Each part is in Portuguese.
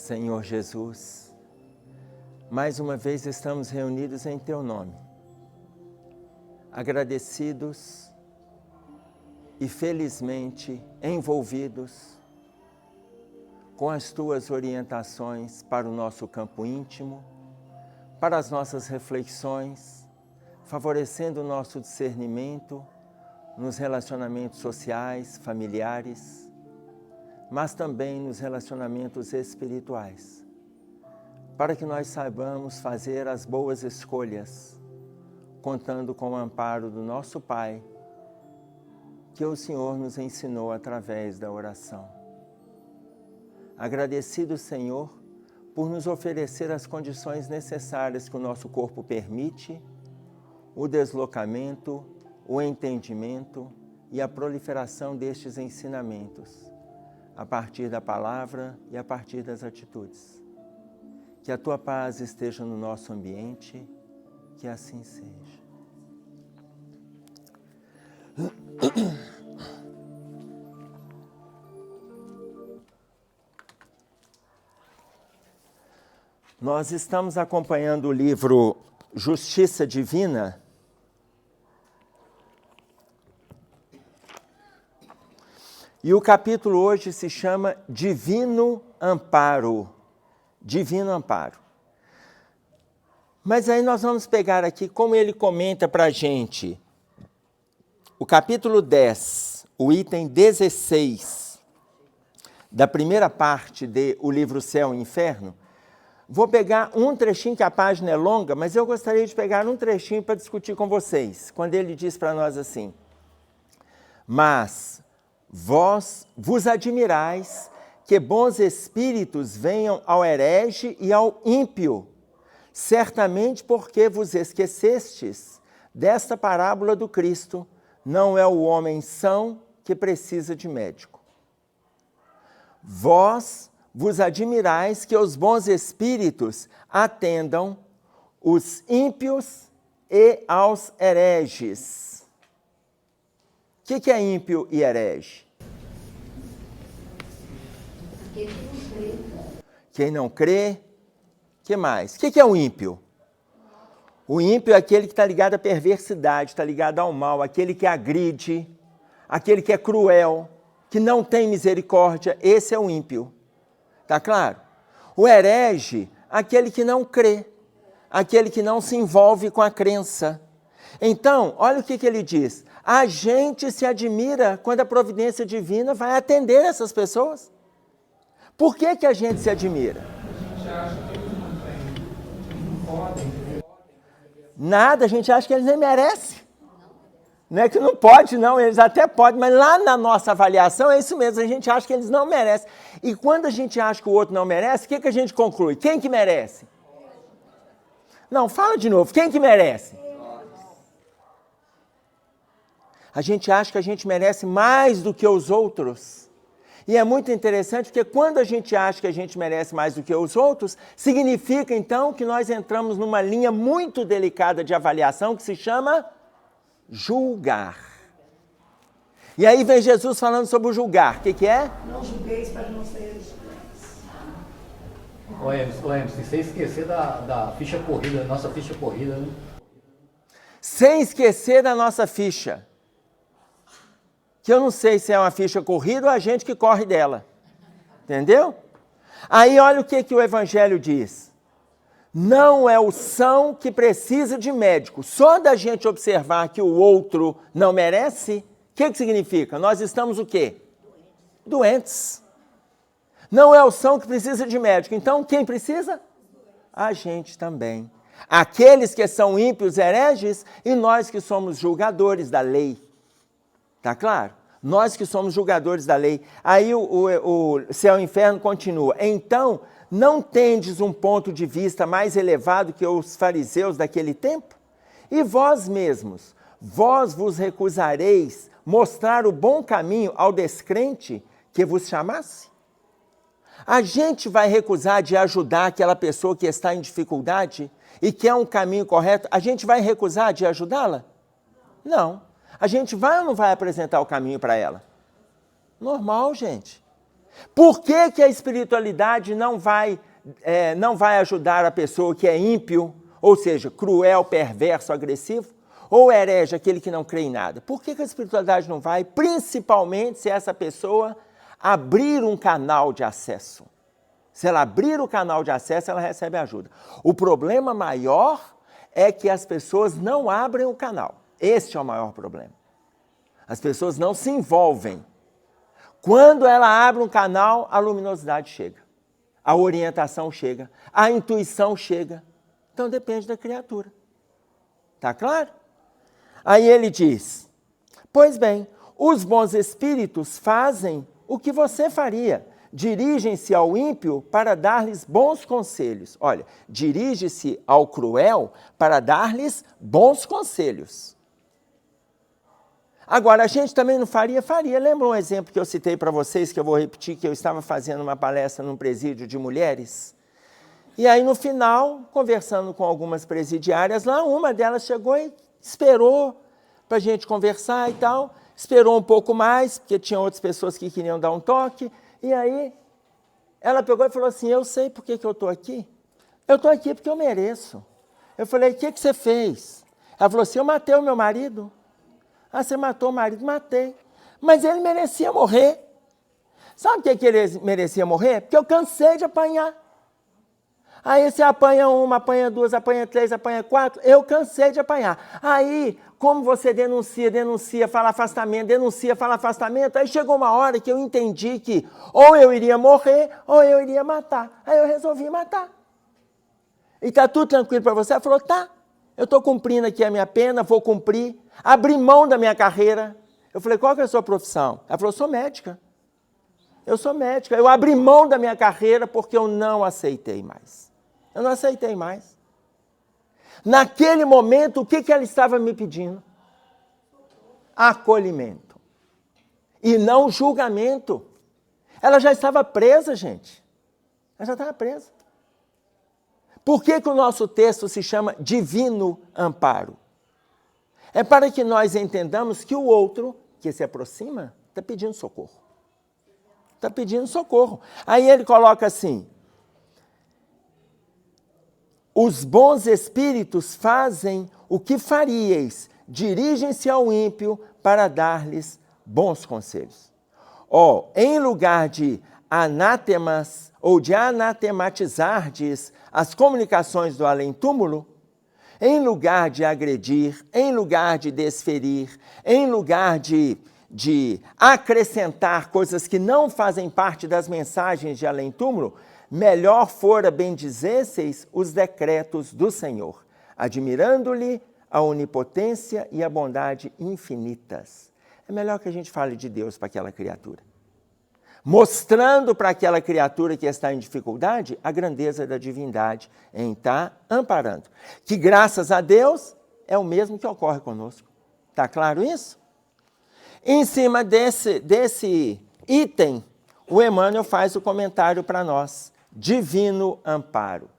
Senhor Jesus, mais uma vez estamos reunidos em Teu nome, agradecidos e felizmente envolvidos com as Tuas orientações para o nosso campo íntimo, para as nossas reflexões, favorecendo o nosso discernimento nos relacionamentos sociais, familiares, mas também nos relacionamentos espirituais, para que nós saibamos fazer as boas escolhas, contando com o amparo do nosso Pai, que o Senhor nos ensinou através da oração. Agradecido, Senhor, por nos oferecer as condições necessárias que o nosso corpo permite, o deslocamento, o entendimento e a proliferação destes ensinamentos, a partir da palavra e a partir das atitudes. Que a Tua paz esteja no nosso ambiente, que assim seja. Nós estamos acompanhando o livro Justiça Divina, e o capítulo hoje se chama Divino Amparo. Divino Amparo. Mas aí nós vamos pegar aqui como ele comenta para a gente o capítulo 10, o item 16, da primeira parte do livro Céu e Inferno. Vou pegar um trechinho, que a página é longa, mas eu gostaria de pegar um trechinho para discutir com vocês, quando ele diz para nós assim: mas vós vos admirais que bons espíritos venham ao herege e ao ímpio, certamente porque vos esquecestes desta parábola do Cristo, não é o homem são que precisa de médico. Vós vos admirais que os bons espíritos atendam os ímpios e aos hereges. O que é ímpio e herege? Quem não crê. O que mais? O que é o ímpio? O ímpio é aquele que está ligado à perversidade, está ligado ao mal, aquele que agride, aquele que é cruel, que não tem misericórdia. Esse é o ímpio. Está claro? O herege, aquele que não crê, aquele que não se envolve com a crença. Então, olha o que ele diz. A gente se admira quando a providência divina vai atender essas pessoas. Por que a gente se admira? A gente acha que eles não podem. Nada, a gente acha que eles nem merecem. Não é que não pode, não, eles até podem, mas lá na nossa avaliação é isso mesmo, a gente acha que eles não merecem. E quando a gente acha que o outro não merece, o que a gente conclui? Quem que merece? Não, fala de novo, quem que merece? A gente acha que a gente merece mais do que os outros. E é muito interessante porque quando a gente acha que a gente merece mais do que os outros, significa então que nós entramos numa linha muito delicada de avaliação que se chama julgar. E aí vem Jesus falando sobre o julgar. O que é? Não julgueis para não seres julgados. Ô Emerson, sem esquecer da ficha corrida, da nossa ficha corrida, né? Sem esquecer da nossa ficha. Que eu não sei se é uma ficha corrida ou a gente que corre dela. Entendeu? Aí olha o que o Evangelho diz. Não é o são que precisa de médico. Só da gente observar que o outro não merece, o que significa? Nós estamos o quê? Doentes. Não é o são que precisa de médico. Então, quem precisa? A gente também. Aqueles que são ímpios, hereges, e nós que somos julgadores da lei. Tá claro? Nós que somos julgadores da lei. Aí o céu e o inferno continua. Então, não tendes um ponto de vista mais elevado que os fariseus daquele tempo? E vós mesmos, vós vos recusareis mostrar o bom caminho ao descrente que vos chamasse? A gente vai recusar de ajudar aquela pessoa que está em dificuldade e quer um caminho correto? A gente vai recusar de ajudá-la? Não. A gente vai ou não vai apresentar o caminho para ela? Normal, gente. Por que que a espiritualidade não vai ajudar a pessoa que é ímpio, ou seja, cruel, perverso, agressivo, ou herege, aquele que não crê em nada? Por que que a espiritualidade não vai? Principalmente se essa pessoa abrir um canal de acesso. Se ela abrir o canal de acesso, ela recebe ajuda. O problema maior é que as pessoas não abrem o canal. Este é o maior problema. As pessoas não se envolvem. Quando ela abre um canal, a luminosidade chega. A orientação chega. A intuição chega. Então depende da criatura. Tá claro? Aí ele diz, pois bem, os bons espíritos fazem o que você faria. Dirigem-se ao ímpio para dar-lhes bons conselhos. Olha, dirige-se ao cruel para dar-lhes bons conselhos. Agora, a gente também não faria? Faria. Lembra um exemplo que eu citei para vocês, que eu vou repetir, que eu estava fazendo uma palestra num presídio de mulheres? E aí, no final, conversando com algumas presidiárias lá, uma delas chegou e esperou para a gente conversar e tal, esperou um pouco mais, porque tinha outras pessoas que queriam dar um toque, e aí ela pegou e falou assim, eu sei por que eu estou aqui. Eu estou aqui porque eu mereço. Eu falei, o que você fez? Ela falou assim, eu matei o meu marido. Ah, você matou o marido? Matei. Mas ele merecia morrer. Sabe por que ele merecia morrer? Porque eu cansei de apanhar. Aí você apanha uma, apanha duas, apanha três, apanha quatro. Eu cansei de apanhar. Aí, como você denuncia, fala afastamento, denuncia, fala afastamento, aí chegou uma hora que eu entendi que ou eu iria morrer ou eu iria matar. Aí eu resolvi matar. E está tudo tranquilo para você? Ela falou, tá. Eu estou cumprindo aqui a minha pena, vou cumprir. Abri mão da minha carreira. Eu falei, qual que é a sua profissão? Ela falou, sou médica. Eu sou médica. Eu abri mão da minha carreira porque eu não aceitei mais. Eu não aceitei mais. Naquele momento, o que ela estava me pedindo? Acolhimento. E não julgamento. Ela já estava presa, gente. Ela já estava presa. Por que o nosso texto se chama Divino Amparo? É para que nós entendamos que o outro que se aproxima está pedindo socorro. Está pedindo socorro. Aí ele coloca assim, os bons espíritos fazem o que faríeis, dirigem-se ao ímpio para dar-lhes bons conselhos. Em lugar de anátemas ou de anatematizardes as comunicações do além-túmulo, em lugar de agredir, em lugar de desferir, em lugar de acrescentar coisas que não fazem parte das mensagens de além-túmulo, melhor fora bendizesseis os decretos do Senhor, admirando-lhe a onipotência e a bondade infinitas. É melhor que a gente fale de Deus para aquela criatura, mostrando para aquela criatura que está em dificuldade a grandeza da divindade em estar amparando. Que graças a Deus é o mesmo que ocorre conosco. Está claro isso? Em cima desse item, o Emmanuel faz o comentário para nós. Divino amparo.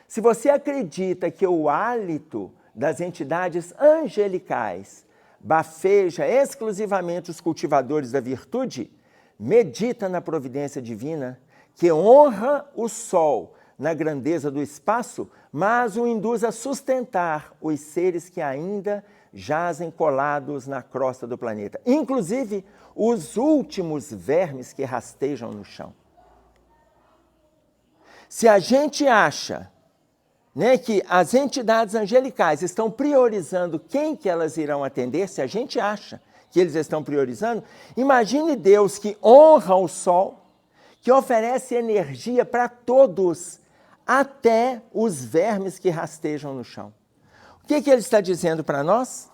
Se você acredita que o hálito das entidades angelicais bafeja exclusivamente os cultivadores da virtude, medita na providência divina que honra o sol na grandeza do espaço, mas o induz a sustentar os seres que ainda jazem colados na crosta do planeta, inclusive os últimos vermes que rastejam no chão. Se a gente acha, que as entidades angelicais estão priorizando quem que elas irão atender, se a gente acha que eles estão priorizando, imagine Deus que honra o sol, que oferece energia para todos, até os vermes que rastejam no chão. O que ele está dizendo para nós?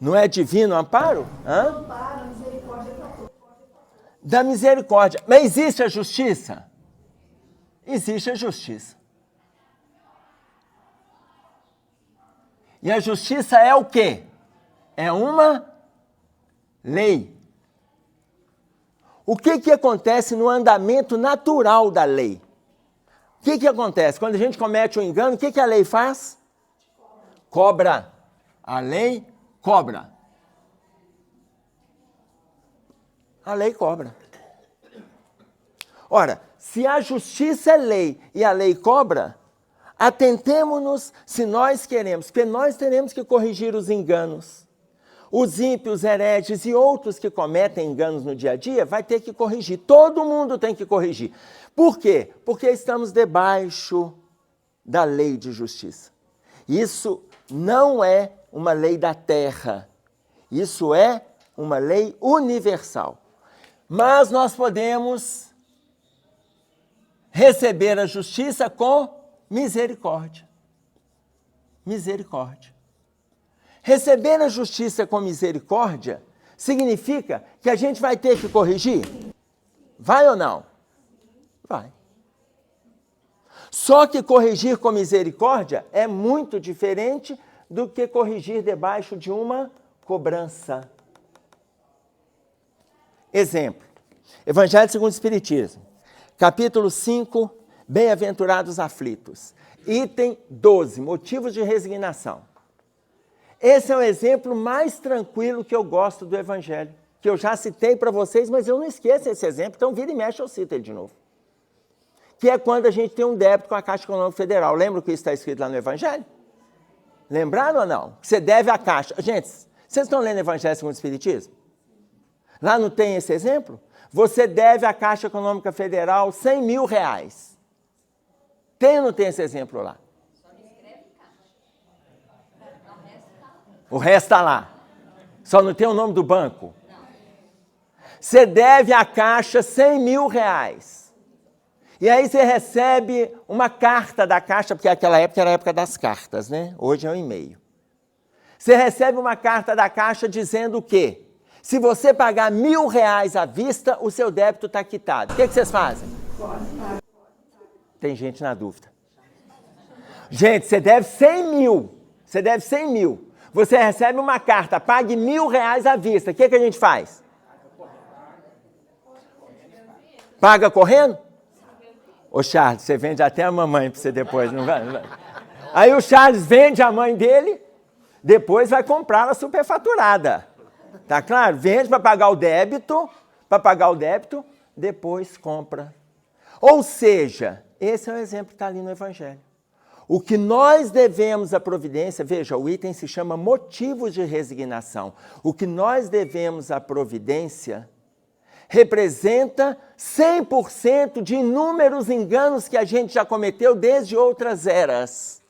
Não é divino amparo? Amparo, misericórdia para todos. Da misericórdia. Mas existe a justiça? Existe a justiça. E a justiça é o quê? É uma lei. O que acontece no andamento natural da lei? O que acontece? Quando a gente comete um engano, o que a lei faz? Cobra. A lei cobra. A lei cobra. Ora, se a justiça é lei e a lei cobra, atentemo-nos se nós queremos, porque nós teremos que corrigir os enganos. Os ímpios, hereges e outros que cometem enganos no dia a dia, vai ter que corrigir. Todo mundo tem que corrigir. Por quê? Porque estamos debaixo da lei de justiça. Isso não é uma lei da terra. Isso é uma lei universal. Mas nós podemos receber a justiça com misericórdia. Misericórdia. Receber a justiça com misericórdia significa que a gente vai ter que corrigir? Vai ou não? Vai. Só que corrigir com misericórdia é muito diferente do que corrigir debaixo de uma cobrança. Exemplo, Evangelho segundo o Espiritismo, capítulo 5, Bem-aventurados aflitos, item 12, motivos de resignação. Esse é o exemplo mais tranquilo que eu gosto do Evangelho, que eu já citei para vocês, mas eu não esqueço esse exemplo, então vira e mexe eu cito ele de novo. Que é quando a gente tem um débito com a Caixa Econômica Federal. Lembra o que está escrito lá no Evangelho? Lembraram ou não? Que você deve à Caixa. Gente, vocês estão lendo o Evangelho segundo o Espiritismo? Lá não tem esse exemplo? Você deve à Caixa Econômica Federal 100 mil reais. Tem ou não tem esse exemplo lá? O resto está lá. Só não tem o nome do banco? Você deve à Caixa 100 mil reais. E aí você recebe uma carta da Caixa, porque aquela época era a época das cartas, né? Hoje é um e-mail. Você recebe uma carta da Caixa dizendo o quê? Se você pagar R$1.000 à vista, o seu débito está quitado. O que vocês fazem? Tem gente na dúvida. Gente, você deve 100 mil. Você deve 100 mil. Você recebe uma carta, pague R$1.000 à vista. O que a gente faz? Paga correndo? Ô Charles, você vende até a mamãe para você depois, não vai? Aí o Charles vende a mãe dele, depois vai comprar ela superfaturada. Tá claro? Vende para pagar o débito, depois compra. Ou seja, esse é o exemplo que está ali no Evangelho. O que nós devemos à providência, veja, o item se chama motivos de resignação. O que nós devemos à providência representa 100% de inúmeros enganos que a gente já cometeu desde outras eras.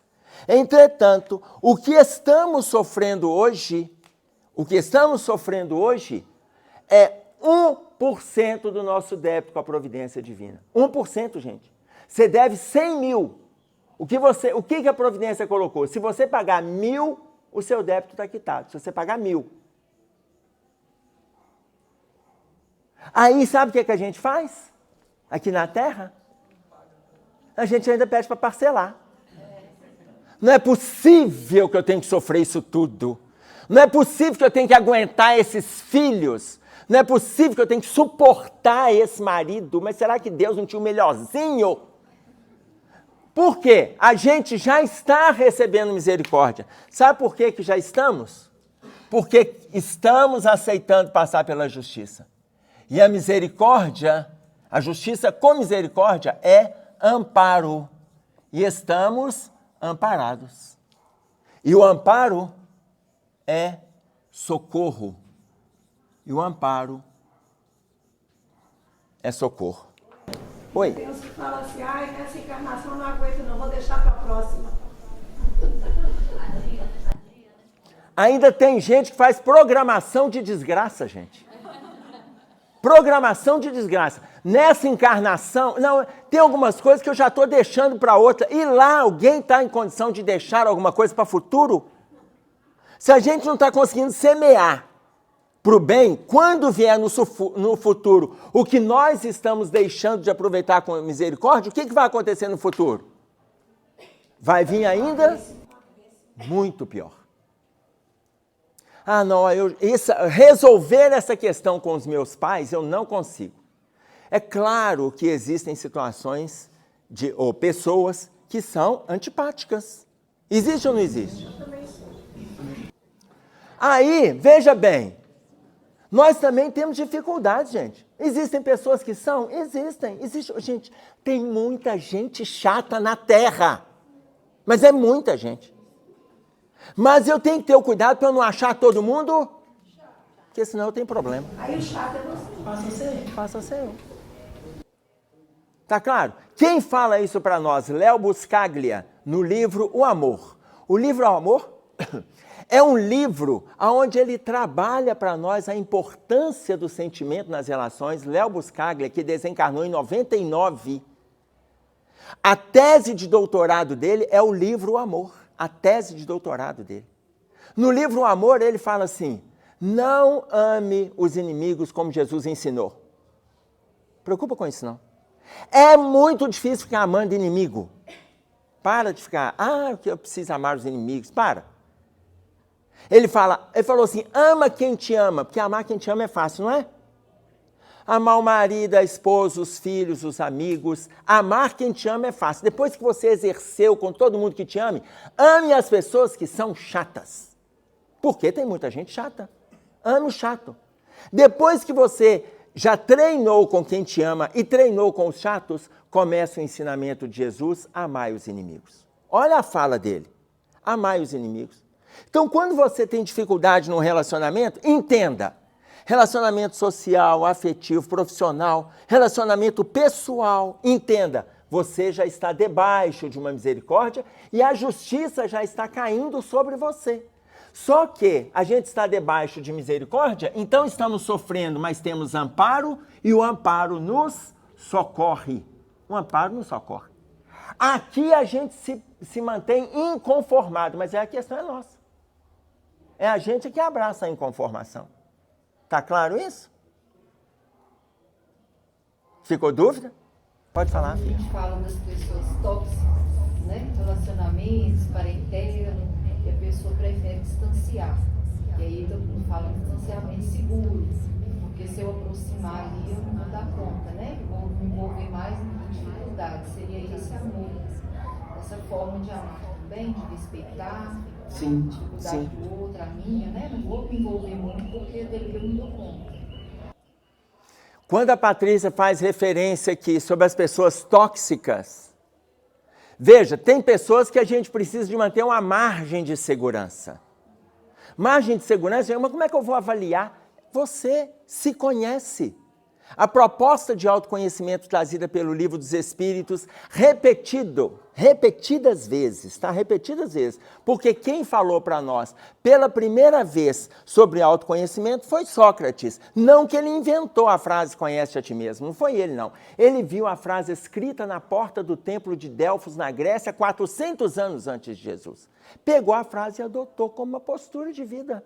Entretanto, o que estamos sofrendo hoje é 1% do nosso débito com a providência divina. 1%, gente. Você deve 100 mil. O que a providência colocou? Se você pagar 1.000, o seu débito está quitado. Se você pagar 1.000. Aí, sabe o que a gente faz? Aqui na Terra? A gente ainda pede para parcelar. Não é possível que eu tenha que sofrer isso tudo. Não é possível que eu tenha que aguentar esses filhos. Não é possível que eu tenha que suportar esse marido. Mas será que Deus não tinha o melhorzinho? Por quê? A gente já está recebendo misericórdia. Sabe por quê que já estamos? Porque estamos aceitando passar pela justiça. E a misericórdia, a justiça com misericórdia é amparo. E estamos amparados. E o amparo é socorro. E o amparo é socorro. Oi? Tem uns que falam assim, ai, nessa encarnação eu não aguento não, vou deixar para a próxima. Ainda tem gente que faz programação de desgraça, gente. Programação de desgraça. Nessa encarnação, não, tem algumas coisas que eu já estou deixando para outra. E lá alguém está em condição de deixar alguma coisa para o futuro? Se a gente não está conseguindo semear para o bem, quando vier no futuro o que nós estamos deixando de aproveitar com misericórdia, o que vai acontecer no futuro? Vai vir ainda muito pior. Ah, não, resolver essa questão com os meus pais, eu não consigo. É claro que existem situações ou pessoas que são antipáticas. Existe ou não existe? Aí, veja bem, Nós também temos dificuldades, gente. Existem pessoas que são? Existem. Gente, tem muita gente chata na Terra. Mas é muita gente. Mas eu tenho que ter o cuidado para eu não achar todo mundo, porque senão eu tenho problema. Aí o chato é você. Passa a ser eu. Tá claro? Quem fala isso para nós? Léo Buscaglia, no livro O Amor. O livro O Amor é um livro onde ele trabalha para nós a importância do sentimento nas relações. Léo Buscaglia, que desencarnou em 99. A tese de doutorado dele é o livro O Amor. A tese de doutorado dele. No livro O Amor, ele fala assim: não ame os inimigos como Jesus ensinou. Preocupa com isso, não. É muito difícil ficar amando inimigo. Para de ficar, que eu preciso amar os inimigos. Para. Ele falou assim, ama quem te ama, porque amar quem te ama é fácil, não é? Amar o marido, a esposa, os filhos, os amigos. Amar quem te ama é fácil. Depois que você exerceu com todo mundo que te ame as pessoas que são chatas. Porque tem muita gente chata. Ame o chato. Depois que você já treinou com quem te ama e treinou com os chatos, começa o ensinamento de Jesus, amai os inimigos. Olha a fala dele. Amai os inimigos. Então, quando você tem dificuldade no relacionamento, entenda. Relacionamento social, afetivo, profissional, relacionamento pessoal, entenda. Você já está debaixo de uma misericórdia e a justiça já está caindo sobre você. Só que a gente está debaixo de misericórdia, então estamos sofrendo, mas temos amparo e o amparo nos socorre. O amparo nos socorre. Aqui a gente se mantém inconformado, mas a questão é nossa. É a gente que abraça a inconformação. Tá claro isso? Ficou dúvida? Pode falar, filha. A gente fala das pessoas tóxicas, né? Relacionamentos, parentela, e a pessoa prefere distanciar. E aí todo mundo fala em distanciamento seguro, porque se eu aproximar ali, eu não vou dar conta, né? Vou me envolver mais em dificuldade. Seria esse amor, essa forma de amar também, de respeitar. Sim, dificuldade do outro, a minha, né? Não vou me envolver muito porque dele eu não dou conta. Quando a Patrícia faz referência aqui sobre as pessoas tóxicas, veja, tem pessoas que a gente precisa de manter uma margem de segurança. Margem de segurança, mas como é que eu vou avaliar? Você se conhece. A proposta de autoconhecimento trazida pelo Livro dos Espíritos, repetidas vezes, tá? Repetidas vezes. Porque quem falou para nós pela primeira vez sobre autoconhecimento foi Sócrates. Não que ele inventou a frase conhece a ti mesmo, não foi ele não. Ele viu a frase escrita na porta do templo de Delfos, na Grécia, 400 anos antes de Jesus. Pegou a frase e adotou como uma postura de vida.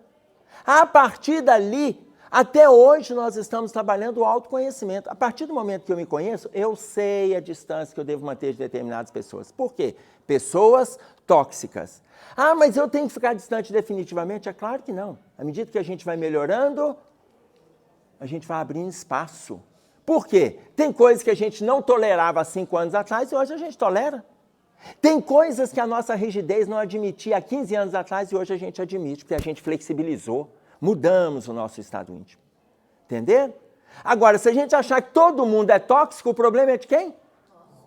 A partir dali, até hoje nós estamos trabalhando o autoconhecimento. A partir do momento que eu me conheço, eu sei a distância que eu devo manter de determinadas pessoas. Por quê? Pessoas tóxicas. Mas eu tenho que ficar distante definitivamente? É claro que não. À medida que a gente vai melhorando, a gente vai abrindo espaço. Por quê? Tem coisas que a gente não tolerava há 5 anos atrás e hoje a gente tolera. Tem coisas que a nossa rigidez não admitia há 15 anos atrás e hoje a gente admite, porque a gente flexibilizou. Mudamos o nosso estado íntimo. Entenderam? Agora, se a gente achar que todo mundo é tóxico, o problema é de quem?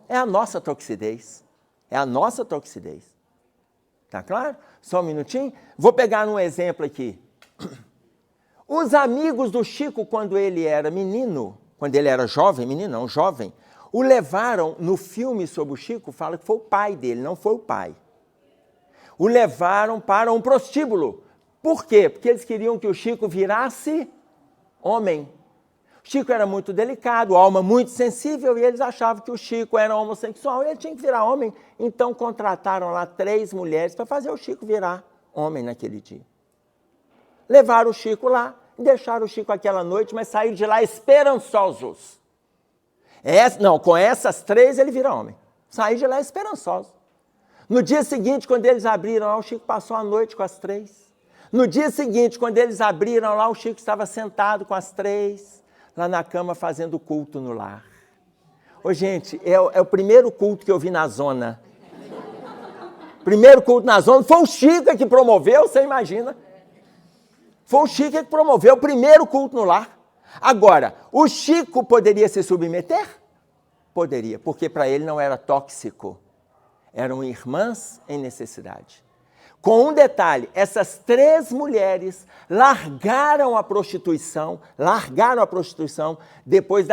É a nossa toxidez. É a nossa toxidez. Tá claro? Só um minutinho. Vou pegar um exemplo aqui. Os amigos do Chico, quando ele era menino, quando ele era jovem, menino não, jovem, o levaram no filme sobre o Chico, fala que foi o pai dele, não foi o pai. O levaram para um prostíbulo. Por quê? Porque eles queriam que o Chico virasse homem. O Chico era muito delicado, alma muito sensível, e eles achavam que o Chico era homossexual e ele tinha que virar homem. Então contrataram lá 3 mulheres para fazer o Chico virar homem naquele dia. Levaram o Chico lá e deixaram o Chico aquela noite, mas saíram de lá esperançosos. Com essas 3 ele vira homem. Saiu de lá esperançoso. No dia seguinte, quando eles abriram lá, o Chico passou a noite com as 3. No dia seguinte, quando eles abriram lá, o Chico estava sentado com as 3, lá na cama, fazendo culto no lar. Ô, gente, é o primeiro culto que eu vi na zona. Primeiro culto na zona, foi o Chico que promoveu, você imagina. Foi o Chico que promoveu o primeiro culto no lar. Agora, o Chico poderia se submeter? Poderia, porque para ele não era tóxico. Eram irmãs em necessidade. Com um detalhe, essas 3 mulheres largaram a prostituição depois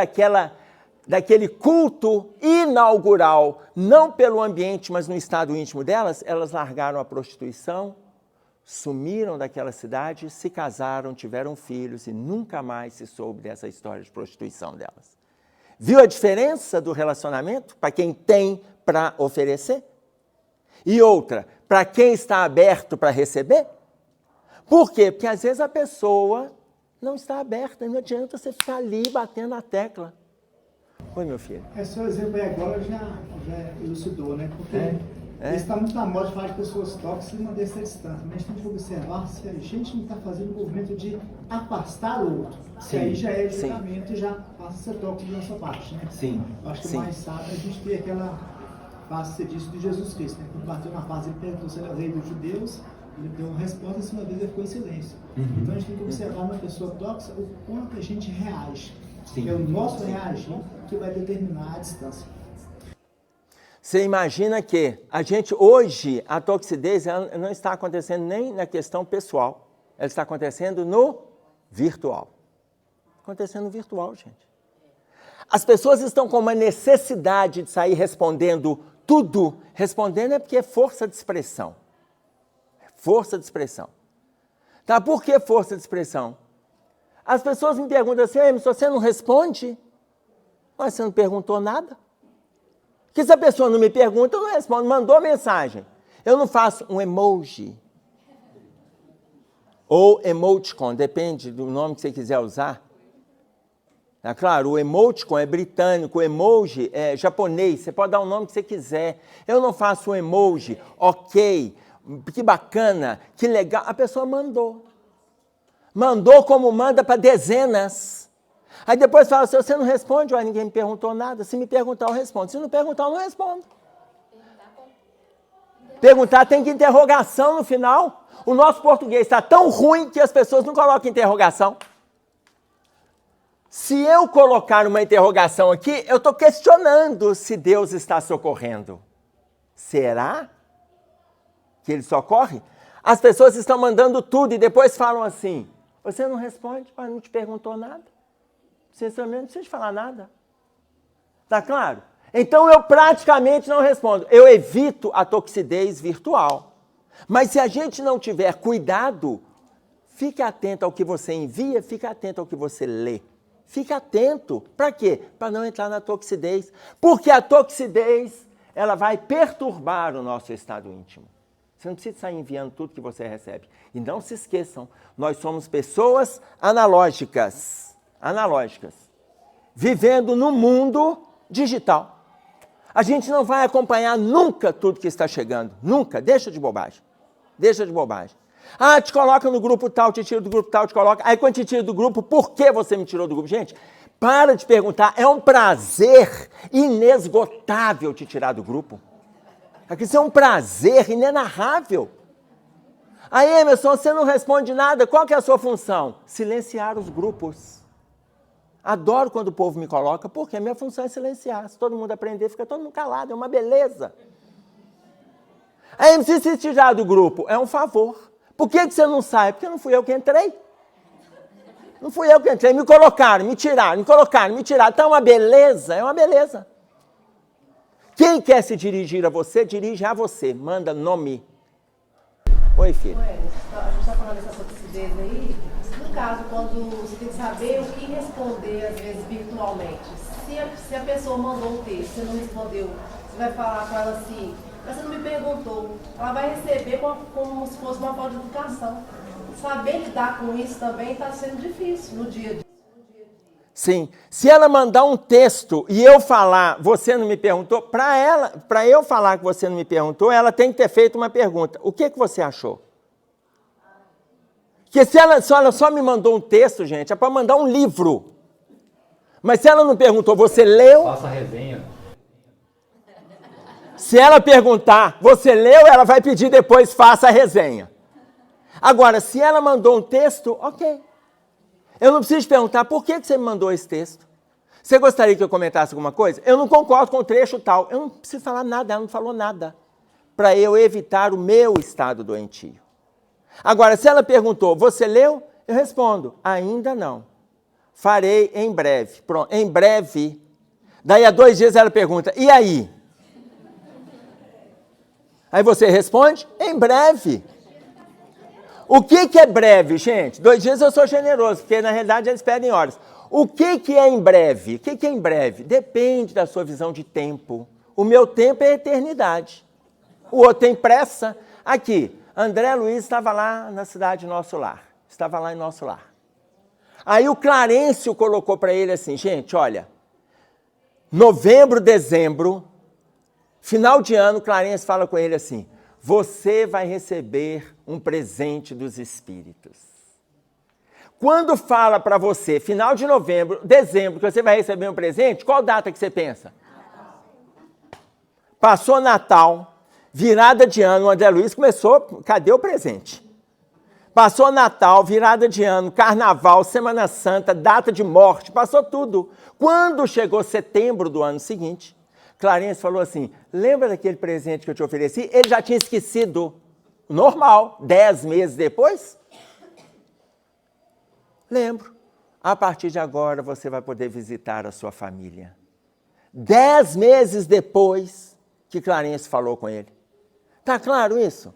daquele culto inaugural, não pelo ambiente, mas no estado íntimo delas, elas largaram a prostituição, sumiram daquela cidade, se casaram, tiveram filhos e nunca mais se soube dessa história de prostituição delas. Viu a diferença do relacionamento para quem tem para oferecer? E outra, para quem está aberto para receber? Por quê? Porque às vezes a pessoa não está aberta, não adianta você ficar ali batendo na tecla. Oi, meu filho. Seu exemplo aí agora já elucidou, né? Porque está muito na moda de falar de pessoas tóxicas e manter essa distância. Mas a gente tem que observar se a gente não está fazendo o movimento de afastar o outro. Sim. Aí já é julgamento e já passa a ser tóxico da nossa parte, né? Sim. Eu acho que o mais sábio é a gente ter aquela face disso de Jesus Cristo, né? Quando bateu na fase, ele perguntou se era rei dos judeus, ele deu uma resposta e, uma vez, ele ficou em silêncio. Então a gente tem que observar uma pessoa tóxica o quanto a gente reage. Sim. É o nosso reagir que vai determinar a distância. Você imagina que a gente, hoje, a toxidez ela não está acontecendo nem na questão pessoal, ela está acontecendo no virtual. Acontecendo no virtual, gente. As pessoas estão com uma necessidade de sair respondendo tudo. Respondendo é porque é força de expressão. Força de expressão. Tá? Por que força de expressão? As pessoas me perguntam assim, Emerson, você não responde? Mas você não perguntou nada? Porque se a pessoa não me pergunta, eu não respondo. Mandou mensagem. Eu não faço um emoji. Ou emoticon, depende do nome que você quiser usar. É claro, o emoticon é britânico, o emoji é japonês, você pode dar o nome que você quiser. Eu não faço um emoji, ok, que bacana, que legal. A pessoa mandou. Mandou como manda para dezenas. Aí depois fala assim, você não responde, ninguém me perguntou nada. Se me perguntar, eu respondo. Se não perguntar, eu não respondo. Perguntar tem que interrogação no final. O nosso português está tão ruim que as pessoas não colocam interrogação. Se eu colocar uma interrogação aqui, eu estou questionando se Deus está socorrendo. Será que Ele socorre? As pessoas estão mandando tudo e depois falam assim, você não responde, mas não te perguntou nada. Sinceramente, não precisa falar nada. Tá claro? Então, eu praticamente não respondo. Eu evito a toxidez virtual. Mas se a gente não tiver cuidado, fique atento ao que você envia, fique atento ao que você lê. Fique atento. Para quê? Para não entrar na toxidez. Porque a toxidez, ela vai perturbar o nosso estado íntimo. Você não precisa sair enviando tudo que você recebe. E não se esqueçam, nós somos pessoas analógicas, vivendo no mundo digital. A gente não vai acompanhar nunca tudo que está chegando. Nunca. Deixa de bobagem. Te coloca no grupo tal, te tira do grupo tal, te coloca. Aí quando te tira do grupo, por que você me tirou do grupo? Gente, para de perguntar. É um prazer inesgotável te tirar do grupo. Isso é um prazer inenarrável. Aí, Emerson, você não responde nada. Qual que é a sua função? Silenciar os grupos. Adoro quando o povo me coloca, porque a minha função é silenciar. Se todo mundo aprender, fica todo mundo calado. É uma beleza. Aí, se se tirar do grupo, é um favor. Por que você não sai? Porque não fui eu que entrei. Me colocaram, me tiraram, me tiraram. Então é uma beleza, Quem quer se dirigir a você, dirige a você. Manda nome. Oi, filho. A gente está falando dessa toxidez aí. No caso, quando você tem que saber o que responder, às vezes, virtualmente. Se a pessoa mandou um texto, você não respondeu, você vai falar com ela assim, mas você não me perguntou. Ela vai receber como se fosse uma falta de educação. Saber lidar com isso também está sendo difícil no dia a dia. Sim. Se ela mandar um texto e eu falar, você não me perguntou, para eu falar que você não me perguntou, ela tem que ter feito uma pergunta. O que você achou? Porque se ela só me mandou um texto, gente, é para mandar um livro. Mas se ela não perguntou, você leu? Faça a resenha. Se ela perguntar, você leu, ela vai pedir depois, faça a resenha. Agora, se ela mandou um texto, ok. Eu não preciso te perguntar por que você me mandou esse texto. Você gostaria que eu comentasse alguma coisa? Eu não concordo com o trecho tal. Eu não preciso falar nada, ela não falou nada. Para eu evitar o meu estado doentio. Agora, se ela perguntou, você leu? Eu respondo, ainda não. Farei em breve. Pronto, em breve. Daí a 2 dias ela pergunta, e aí? Aí você responde, em breve. O que é breve, gente? 2 dias eu sou generoso, porque na realidade eles pedem horas. O que é em breve? O que é em breve? Depende da sua visão de tempo. O meu tempo é a eternidade. O outro tem pressa. Aqui, André Luiz estava lá na cidade Nosso Lar. Estava lá em Nosso Lar. Aí o Clarencio colocou para ele assim, gente, olha, novembro, dezembro, final de ano, Clarencio fala com ele assim, você vai receber um presente dos Espíritos. Quando fala para você, final de novembro, dezembro, que você vai receber um presente, qual data que você pensa? Passou Natal, virada de ano, o André Luiz começou, cadê o presente? Passou Natal, virada de ano, Carnaval, Semana Santa, data de morte, passou tudo. Quando chegou setembro do ano seguinte, Clarencio falou assim, lembra daquele presente que eu te ofereci? Ele já tinha esquecido. Normal, 10 meses depois? Lembro. A partir de agora você vai poder visitar a sua família. 10 meses depois que Clarencio falou com ele. Tá claro isso?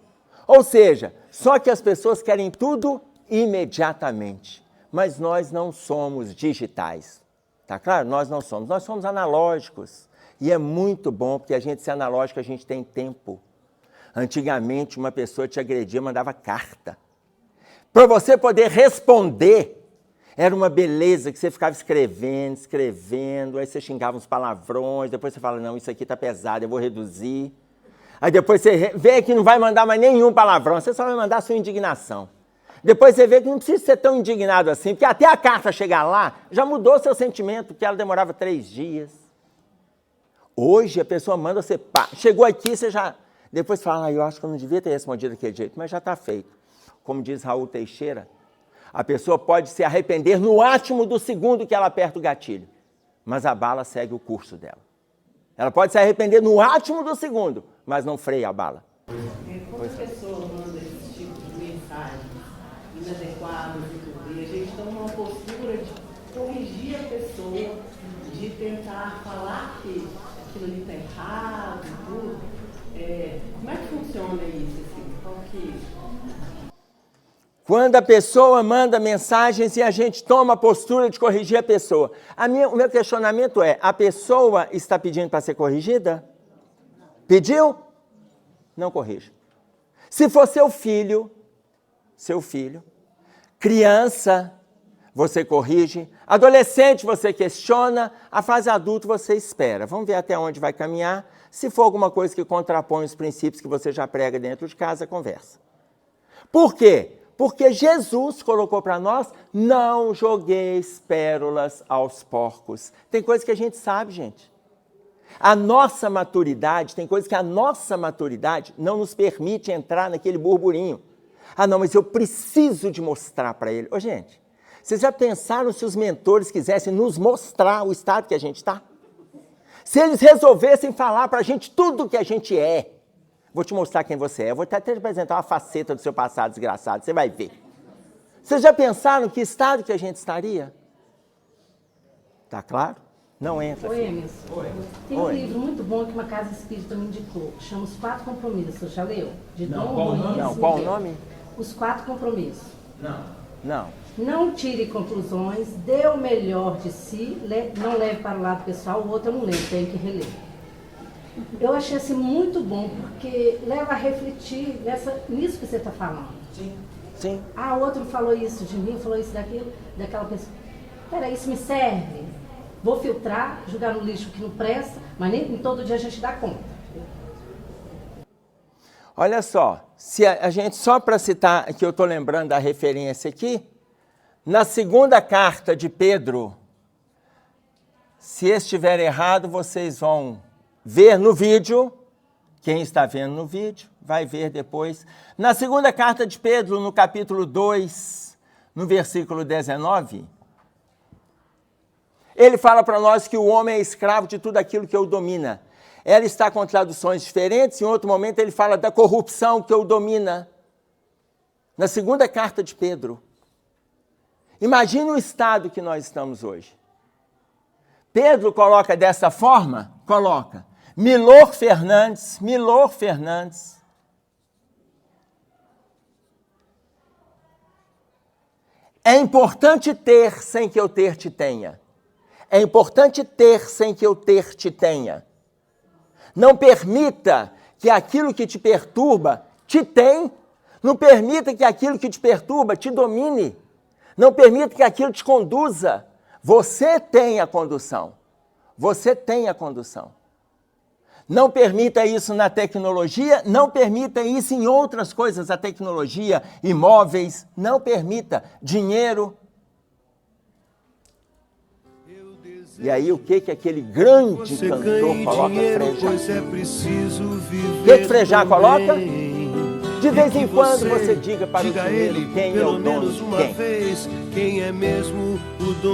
Ou seja, só que as pessoas querem tudo imediatamente. Mas nós não somos digitais. Tá claro? Nós não somos. Nós somos analógicos. E é muito bom, porque a gente ser analógico, a gente tem tempo. Antigamente, uma pessoa te agredia, mandava carta. Para você poder responder, era uma beleza que você ficava escrevendo, aí você xingava uns palavrões, depois você fala, não, isso aqui está pesado, eu vou reduzir. Aí depois você vê que não vai mandar mais nenhum palavrão, você só vai mandar a sua indignação. Depois você vê que não precisa ser tão indignado assim, porque até a carta chegar lá, já mudou seu sentimento, porque ela demorava 3 dias. Hoje a pessoa manda você, pá, chegou aqui, você já... Depois fala, eu acho que eu não devia ter respondido daquele jeito, mas já está feito. Como diz Raul Teixeira, a pessoa pode se arrepender no átimo do segundo que ela aperta o gatilho, mas a bala segue o curso dela. Ela pode se arrepender no átimo do segundo, mas não freia a bala. Quando a pessoa manda esse tipo de mensagem inadequada, e a gente toma uma postura de corrigir a pessoa, de tentar falar que aquilo ali está errado e tudo, como é que funciona isso? Assim? Qual que... Quando a pessoa manda mensagens e a gente toma a postura de corrigir a pessoa. O meu questionamento é, a pessoa está pedindo para ser corrigida? Pediu? Não corrija. Se for seu filho, criança, você corrige, adolescente você questiona, a fase adulta você espera. Vamos ver até onde vai caminhar. Se for alguma coisa que contrapõe os princípios que você já prega dentro de casa, conversa. Por quê? Porque Jesus colocou para nós, não jogueis pérolas aos porcos. Tem coisa que a gente sabe, gente. A nossa maturidade, tem coisas que a nossa maturidade não nos permite entrar naquele burburinho. Ah, não, mas eu preciso de mostrar para ele. Ô, gente, vocês já pensaram se os mentores quisessem nos mostrar o estado que a gente está? Se eles resolvessem falar para a gente tudo o que a gente é, vou te mostrar quem você é, vou até te apresentar uma faceta do seu passado desgraçado, você vai ver. Vocês já pensaram que estado que a gente estaria? Tá claro? Não entra. Oi, Emerson. Tem um livro muito bom que uma casa espírita me indicou, chama Os 4 Compromissos. Você já leu? De Dom Luiz Não, qual o nome? Os 4 Compromissos. Não. Não tire conclusões, dê o melhor de si, não leve para o lado pessoal, o outro eu não leio, tenho que reler. Eu achei assim muito bom, porque leva a refletir nisso que você está falando. Sim. Ah, o outro falou isso de mim, falou isso daquilo, daquela pessoa. Peraí, isso me serve? Vou filtrar, jogar no lixo que não presta, mas nem todo dia a gente dá conta. Olha só, se a gente, só para citar, que eu estou lembrando da referência aqui, na segunda carta de Pedro, se estiver errado, vocês vão ver no vídeo, Quem está vendo no vídeo, vai ver depois. Na segunda carta de Pedro, no capítulo 2, no versículo 19, ele fala para nós que o homem é escravo de tudo aquilo que o domina. Ela está com traduções diferentes, em outro momento ele fala da corrupção que o domina. Na segunda carta de Pedro. Imagine o estado que nós estamos hoje. Pedro coloca dessa forma, coloca, Milor Fernandes, é importante ter sem que eu ter te tenha. É importante ter sem que eu ter te tenha. Não permita que aquilo que te perturba te tenha. Não permita que aquilo que te perturba te domine. Não permita que aquilo te conduza. Você tem a condução. Você tem a condução. Não permita isso na tecnologia, não permita isso em outras coisas, a tecnologia, imóveis, não permita. Dinheiro. E aí o que aquele grande cantor coloca? Frejá. O que Frejá coloca? De vez em quando você diga para o dinheiro quem é o dono de quem.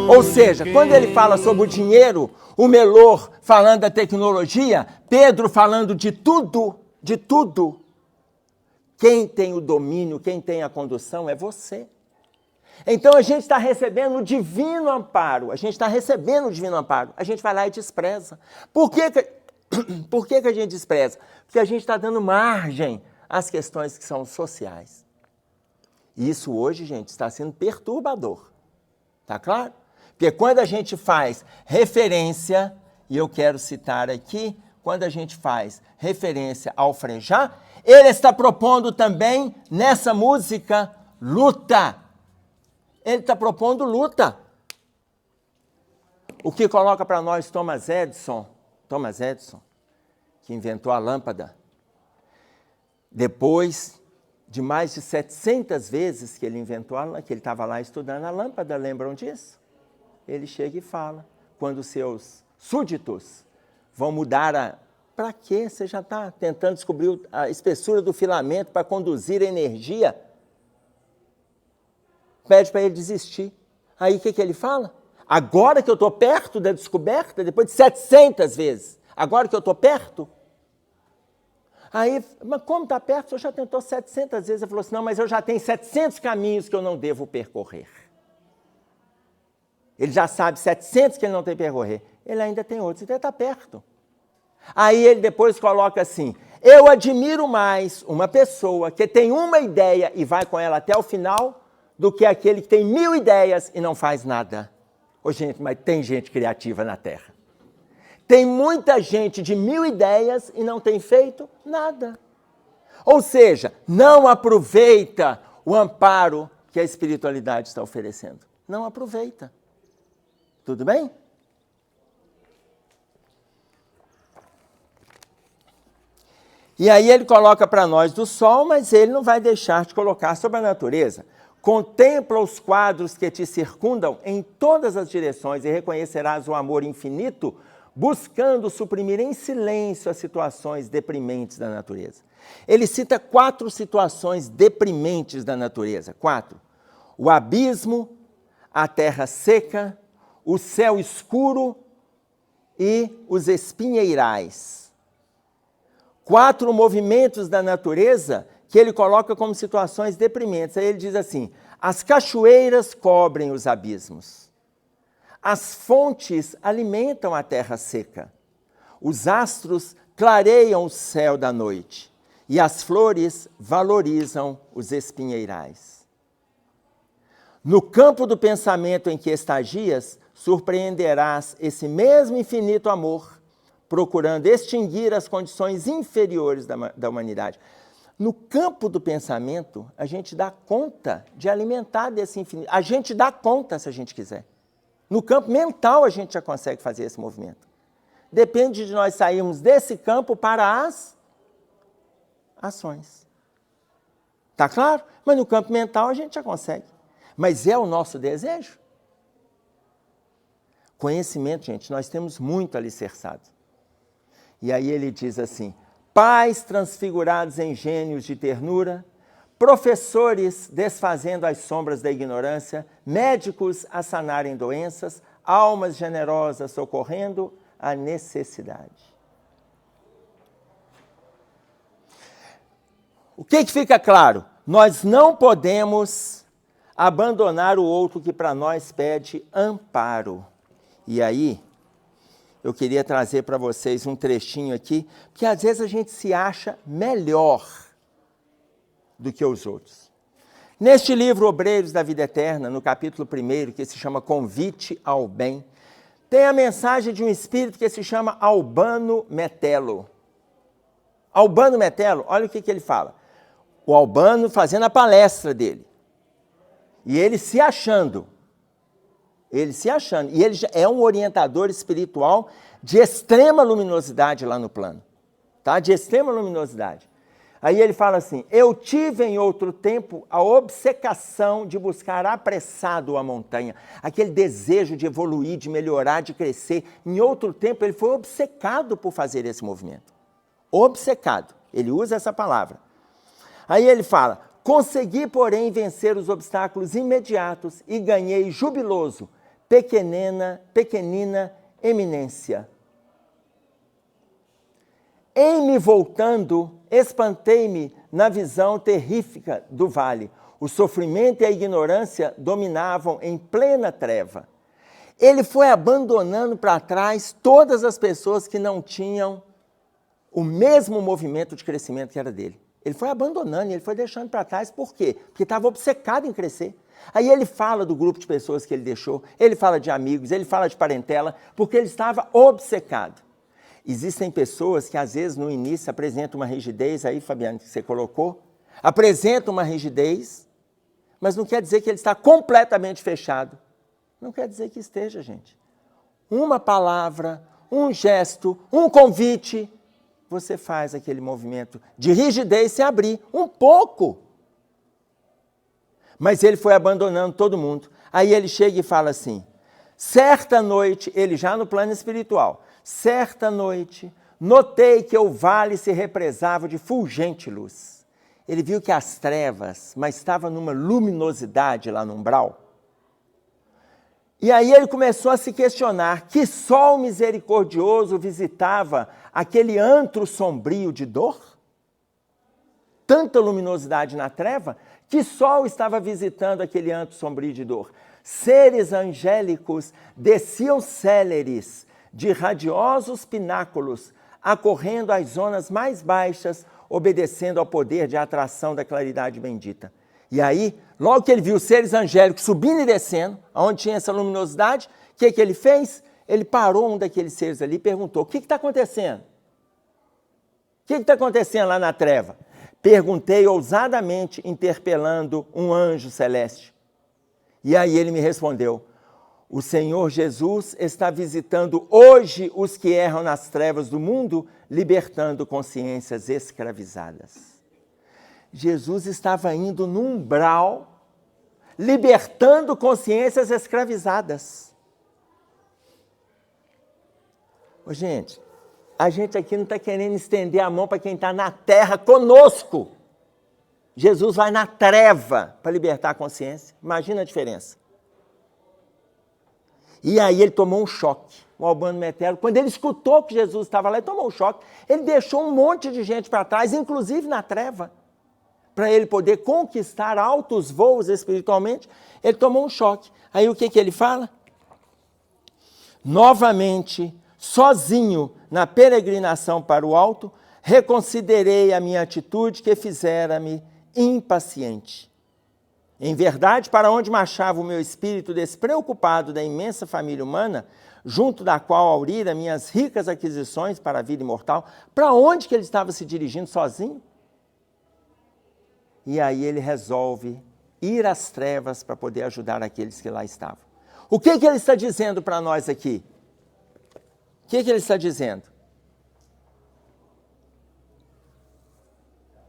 Ou seja, quando ele fala sobre o dinheiro, o Melor falando da tecnologia, Pedro falando de tudo, quem tem o domínio, quem tem a condução é você. Então a gente está recebendo o divino amparo, a gente vai lá e despreza. Por que a gente despreza? Porque a gente está dando margem às questões que são sociais. E isso hoje, gente, está sendo perturbador. Tá claro? Porque quando a gente faz referência, e eu quero citar aqui, quando a gente faz referência ao Frejá, ele está propondo também nessa música luta. Ele está propondo luta. O que coloca para nós Thomas Edison, que inventou a lâmpada, depois de mais de 700 vezes que ele inventou, que ele estava lá estudando a lâmpada, lembram disso? Ele chega e fala, quando seus súditos vão mudar Para quê? Você já está tentando descobrir a espessura do filamento para conduzir a energia? Pede para ele desistir. Aí o que ele fala? Agora que eu estou perto da descoberta, depois de 700 vezes, agora que eu estou perto? Aí, mas como está perto? O senhor já tentou 700 vezes. Ele falou assim, não, mas eu já tenho 700 caminhos que eu não devo percorrer. Ele já sabe 700 que ele não tem que percorrer. Ele ainda tem outros, então ele está perto. Aí ele depois coloca assim, eu admiro mais uma pessoa que tem uma ideia e vai com ela até o final, do que aquele que tem 1000 ideias e não faz nada. Ô, gente, mas tem gente criativa na Terra. Tem muita gente de 1000 ideias e não tem feito nada. Ou seja, não aproveita o amparo que a espiritualidade está oferecendo. Não aproveita. Tudo bem? E aí ele coloca para nós do sol, mas ele não vai deixar de colocar sobre a natureza. Contempla os quadros que te circundam em todas as direções e reconhecerás o amor infinito, buscando suprimir em silêncio as situações deprimentes da natureza. Ele cita 4 situações deprimentes da natureza. 4. O abismo, a terra seca, o céu escuro e os espinheirais. 4 movimentos da natureza que ele coloca como situações deprimentes. Aí ele diz assim, as cachoeiras cobrem os abismos. As fontes alimentam a terra seca. Os astros clareiam o céu da noite. E as flores valorizam os espinheirais. No campo do pensamento em que estagias, surpreenderás esse mesmo infinito amor, procurando extinguir as condições inferiores da humanidade. No campo do pensamento, a gente dá conta de alimentar desse infinito. A gente dá conta se a gente quiser. No campo mental, a gente já consegue fazer esse movimento. Depende de nós sairmos desse campo para as ações. Tá claro? Mas no campo mental, a gente já consegue. Mas é o nosso desejo? Conhecimento, gente, nós temos muito alicerçado. E aí ele diz assim, pais transfigurados em gênios de ternura, professores desfazendo as sombras da ignorância, médicos a sanarem doenças, almas generosas socorrendo a necessidade. O que fica claro? Nós não podemos abandonar o outro que para nós pede amparo. E aí, eu queria trazer para vocês um trechinho aqui, porque às vezes a gente se acha melhor do que os outros. Neste livro Obreiros da Vida Eterna, no capítulo 1, que se chama Convite ao Bem, tem a mensagem de um espírito que se chama Albano Metelo. Albano Metelo, olha o que ele fala. O Albano fazendo a palestra dele. E ele se achando. E ele já é um orientador espiritual de extrema luminosidade lá no plano. Tá? De extrema luminosidade. Aí ele fala assim, eu tive em outro tempo a obcecação de buscar apressado a montanha, aquele desejo de evoluir, de melhorar, de crescer. Em outro tempo ele foi obcecado por fazer esse movimento. Obcecado, ele usa essa palavra. Aí ele fala, consegui, porém, vencer os obstáculos imediatos e ganhei jubiloso, pequenina eminência. Em me voltando, espantei-me na visão terrífica do vale. O sofrimento e a ignorância dominavam em plena treva. Ele foi abandonando para trás todas as pessoas que não tinham o mesmo movimento de crescimento que era dele. Ele foi abandonando, ele foi deixando para trás. Por quê? Porque estava obcecado em crescer. Aí ele fala do grupo de pessoas que ele deixou, ele fala de amigos, ele fala de parentela, porque ele estava obcecado. Existem pessoas que, às vezes, no início, apresentam uma rigidez, aí, Fabiano, que você colocou, apresentam uma rigidez, mas não quer dizer que ele está completamente fechado. Não quer dizer que esteja, gente. Uma palavra, um gesto, um convite, você faz aquele movimento de rigidez se abrir um pouco. Mas ele foi abandonando todo mundo. Aí ele chega e fala assim, certa noite, ele já no plano espiritual, certa noite, notei que o vale se represava de fulgente luz. Ele viu que as trevas, mas estava numa luminosidade lá no umbral. E aí ele começou a se questionar, que sol misericordioso visitava aquele antro sombrio de dor? Tanta luminosidade na treva, que sol estava visitando aquele antro sombrio de dor? Seres angélicos desciam céleres de radiosos pináculos, acorrendo às zonas mais baixas, obedecendo ao poder de atração da claridade bendita. E aí, logo que ele viu os seres angélicos subindo e descendo, onde tinha essa luminosidade, o que ele fez? Ele parou um daqueles seres ali e perguntou, o que está acontecendo? O que está acontecendo lá na treva? Perguntei ousadamente, interpelando um anjo celeste. E aí ele me respondeu, o Senhor Jesus está visitando hoje os que erram nas trevas do mundo, libertando consciências escravizadas. Jesus estava indo no umbral, libertando consciências escravizadas. Ô, gente, a gente aqui não está querendo estender a mão para quem está na terra conosco. Jesus vai na treva para libertar a consciência. Imagina a diferença. E aí ele tomou um choque, o Albano Metelo. Quando ele escutou que Jesus estava lá, ele tomou um choque. Ele deixou um monte de gente para trás, inclusive na treva, para ele poder conquistar altos voos espiritualmente. Ele tomou um choque. Aí o que ele fala? Novamente, sozinho na peregrinação para o alto, reconsiderei a minha atitude que fizera-me impaciente. Em verdade, para onde marchava o meu espírito despreocupado da imensa família humana, junto da qual aurira minhas ricas aquisições para a vida imortal, para onde que ele estava se dirigindo sozinho? E aí ele resolve ir às trevas para poder ajudar aqueles que lá estavam. O que ele está dizendo para nós aqui? O que ele está dizendo?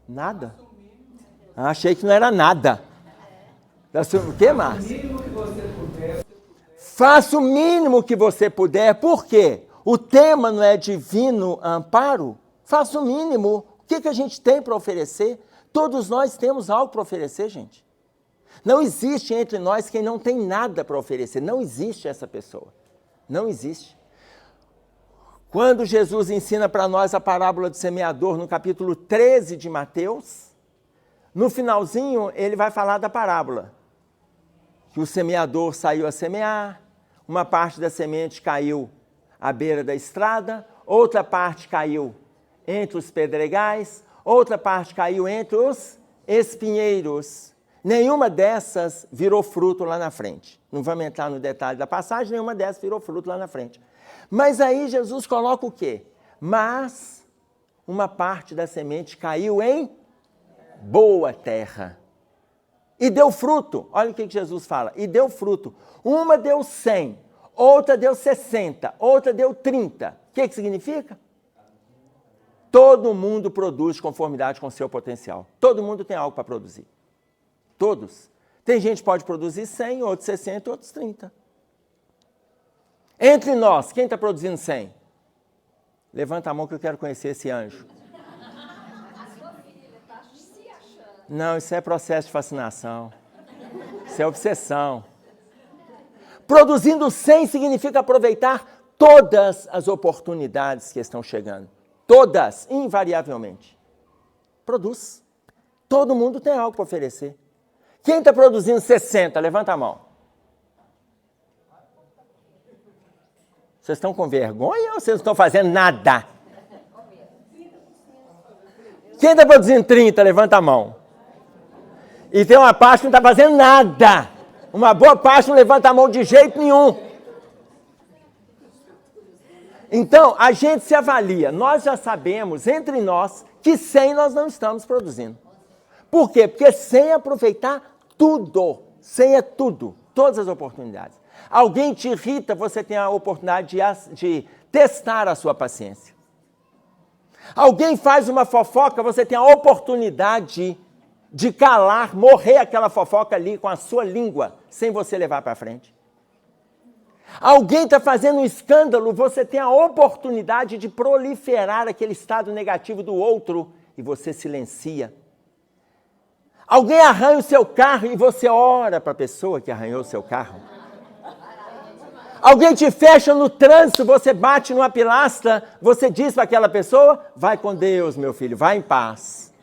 Nada. Achei que não era nada. O que, Márcio? Faça o mínimo que você puder. Por quê? O tema não é divino amparo? Faça o mínimo. O que a gente tem para oferecer? Todos nós temos algo para oferecer, gente. Não existe entre nós quem não tem nada para oferecer. Não existe essa pessoa. Não existe. Quando Jesus ensina para nós a parábola do semeador, no capítulo 13 de Mateus, no finalzinho ele vai falar da parábola. Que o semeador saiu a semear, uma parte da semente caiu à beira da estrada, outra parte caiu entre os pedregais, outra parte caiu entre os espinheiros. Nenhuma dessas virou fruto lá na frente. Não vamos entrar no detalhe da passagem, nenhuma dessas virou fruto lá na frente. Mas aí Jesus coloca o quê? Mas uma parte da semente caiu em boa terra. E deu fruto. Olha o que Jesus fala. E deu fruto. Uma deu 100, outra deu 60, outra deu 30. O que significa? Todo mundo produz conformidade com o seu potencial. Todo mundo tem algo para produzir. Todos. Tem gente que pode produzir 100, outros 60, outros 30. Entre nós, quem está produzindo 100? Levanta a mão que eu quero conhecer esse anjo. A sua filha está se achando. Não, isso é processo de fascinação. Isso é obsessão. Produzindo 100 significa aproveitar todas as oportunidades que estão chegando. Todas, invariavelmente. Produz. Todo mundo tem algo para oferecer. Quem está produzindo 60? Levanta a mão. Vocês estão com vergonha ou vocês não estão fazendo nada? Quem está produzindo 30? Levanta a mão. E tem uma parte que não está fazendo nada. Uma boa parte não levanta a mão de jeito nenhum. Então, a gente se avalia. Nós já sabemos, entre nós, que 100 nós não estamos produzindo. Por quê? Porque sem aproveitar tudo. Sem é tudo. Todas as oportunidades. Alguém te irrita, você tem a oportunidade de testar a sua paciência. Alguém faz uma fofoca, você tem a oportunidade de calar, morrer aquela fofoca ali com a sua língua, sem você levar para frente. Alguém está fazendo um escândalo, você tem a oportunidade de proliferar aquele estado negativo do outro e você silencia. Alguém arranha o seu carro e você ora para a pessoa que arranhou o seu carro. Alguém te fecha no trânsito, você bate numa pilastra, você diz para aquela pessoa, vai com Deus, meu filho, vai em paz.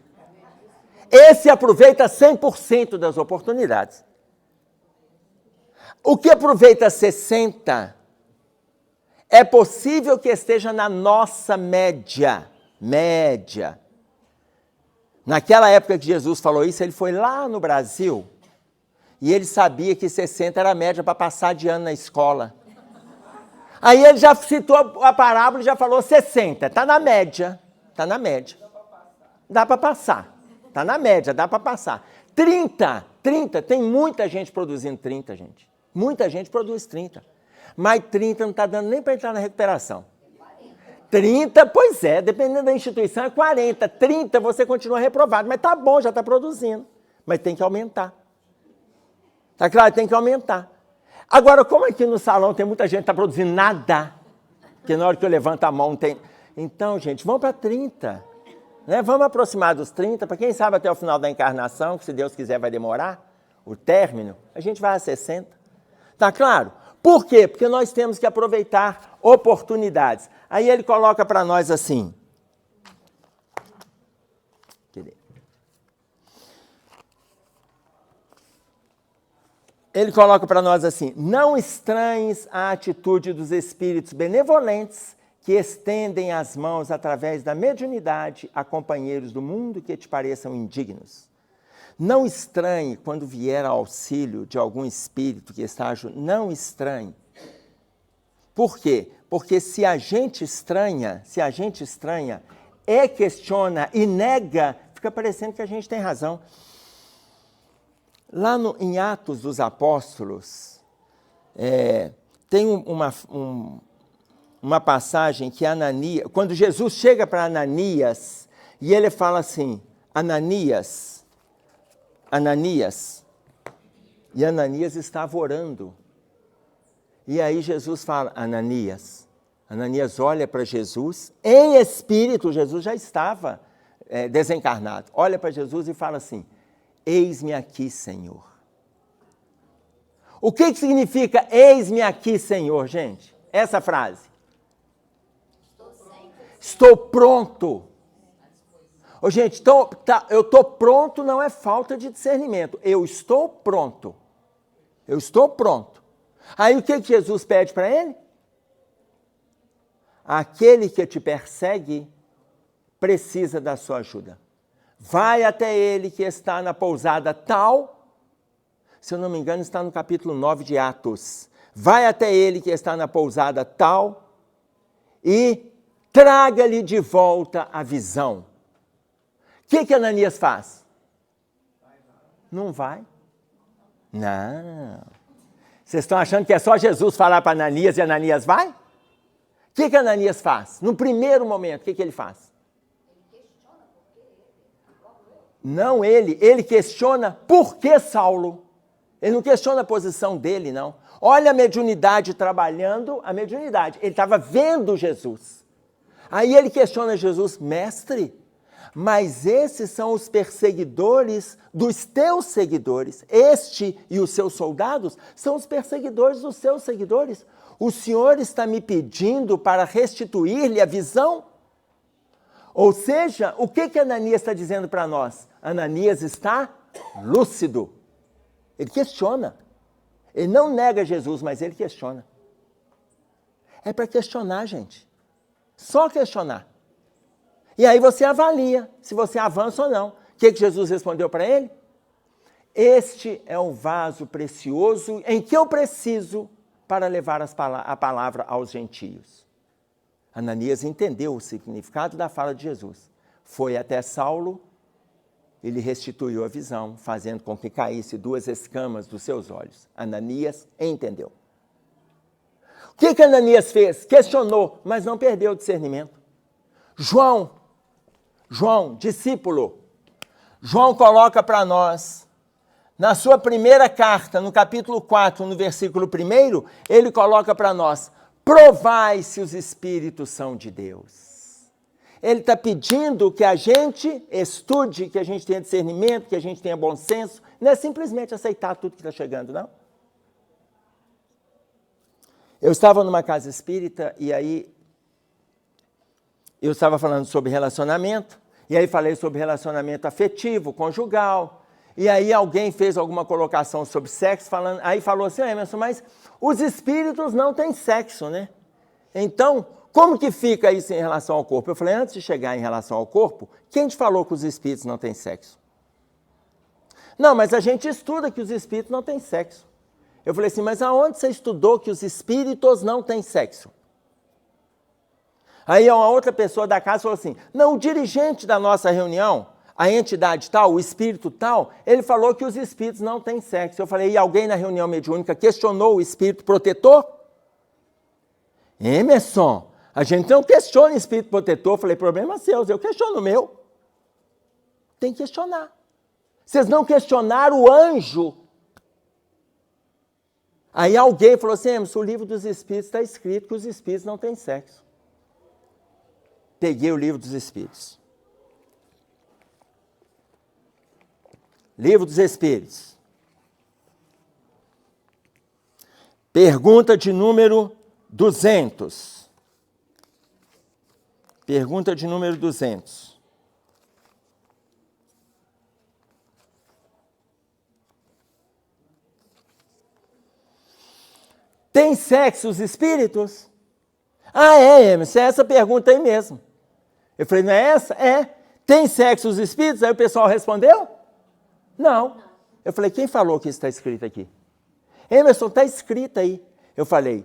Esse aproveita 100% das oportunidades. O que aproveita 60%, é possível que esteja na nossa média. Média. Naquela época que Jesus falou isso, ele foi lá no Brasil e ele sabia que 60 era a média para passar de ano na escola. Aí ele já citou a parábola e já falou 60. Está na média. Está na média. Dá para passar. Está na média, dá para passar. 30, tem muita gente produzindo 30, gente. Muita gente produz 30. Mas 30 não está dando nem para entrar na recuperação. 30, pois é, dependendo da instituição é 40. 30 você continua reprovado, mas tá bom, já está produzindo. Mas tem que aumentar. Tá claro? Tem que aumentar. Agora, como aqui no salão tem muita gente que está produzindo nada, que na hora que eu levanto a mão tem... Então, gente, vamos para 30. Né? Vamos aproximar dos 30, para quem sabe até o final da encarnação, que se Deus quiser vai demorar, o término, a gente vai a 60. Tá claro? Por quê? Porque nós temos que aproveitar oportunidades. Aí ele coloca para nós assim. Ele coloca para nós assim, não estranhes a atitude dos espíritos benevolentes que estendem as mãos através da mediunidade a companheiros do mundo que te pareçam indignos. Não estranhe quando vier ao auxílio de algum espírito que está ajudando. Não estranhe. Por quê? Porque se a gente estranha, questiona e nega, fica parecendo que a gente tem razão. Lá em Atos dos Apóstolos, tem uma passagem que Ananias, quando Jesus chega para Ananias, e ele fala assim, Ananias, e Ananias estava orando. E aí Jesus fala, Ananias, Ananias olha para Jesus, em espírito, Jesus já estava desencarnado. Olha para Jesus e fala assim, eis-me aqui, Senhor. O que significa eis-me aqui, Senhor, gente? Essa frase. Estou pronto. Ô, gente, então, eu estou pronto não é falta de discernimento. Eu estou pronto. Eu estou pronto. Aí o que Jesus pede para ele? Aquele que te persegue precisa da sua ajuda. Vai até ele que está na pousada tal, se eu não me engano está no capítulo 9 de Atos. Vai até ele que está na pousada tal e traga-lhe de volta a visão. O que Ananias faz? Não vai? Não. Vocês estão achando que é só Jesus falar para Ananias e Ananias vai? O que Ananias faz? No primeiro momento, o que ele faz? Não ele questiona por que Saulo. Ele não questiona a posição dele, não. Olha a mediunidade trabalhando, a mediunidade. Ele estava vendo Jesus. Aí ele questiona Jesus, mestre, mas esses são os perseguidores dos teus seguidores. Este e os seus soldados são os perseguidores dos seus seguidores. O Senhor está me pedindo para restituir-lhe a visão? Ou seja, o que Ananias está dizendo para nós? Ananias está lúcido. Ele questiona. Ele não nega Jesus, mas ele questiona. É para questionar, gente. Só questionar. E aí você avalia se você avança ou não. O que Jesus respondeu para ele? Este é um vaso precioso em que eu preciso para levar a palavra aos gentios. Ananias entendeu o significado da fala de Jesus. Foi até Saulo, ele restituiu a visão, fazendo com que caísse 2 escamas dos seus olhos. Ananias entendeu. O que Ananias fez? Questionou, mas não perdeu o discernimento. João, discípulo, João coloca para nós, na sua primeira carta, no capítulo 4, no versículo 1, ele coloca para nós, provai se os espíritos são de Deus. Ele está pedindo que a gente estude, que a gente tenha discernimento, que a gente tenha bom senso, não é simplesmente aceitar tudo que está chegando, não. Eu estava numa casa espírita e aí eu estava falando sobre relacionamento, e aí falei sobre relacionamento afetivo, conjugal, e aí alguém fez alguma colocação sobre sexo, aí falou assim, Emerson, mas os espíritos não têm sexo, né? Então, como que fica isso em relação ao corpo? Eu falei, antes de chegar em relação ao corpo, quem te falou que os espíritos não têm sexo? Não, mas a gente estuda que os espíritos não têm sexo. Eu falei assim, mas aonde você estudou que os espíritos não têm sexo? Aí uma outra pessoa da casa falou assim, não, o dirigente da nossa reunião, a entidade tal, o espírito tal, ele falou que os espíritos não têm sexo. Eu falei, e alguém na reunião mediúnica questionou o espírito protetor? Emerson, a gente não questiona o espírito protetor. Eu falei, problema seu, eu questiono o meu. Tem que questionar. Vocês não questionaram o anjo. Aí alguém falou assim, Emerson, o livro dos espíritos está escrito que os espíritos não têm sexo. Peguei o livro dos espíritos. Livro dos espíritos. Pergunta de número 200. Pergunta de número 200. Tem sexo os espíritos? Ah, Emerson, é essa pergunta aí mesmo. Eu falei, não é essa? É. Tem sexo os espíritos? Aí o pessoal respondeu? Não. Eu falei, quem falou que isso está escrito aqui? Emerson, está escrito aí. Eu falei,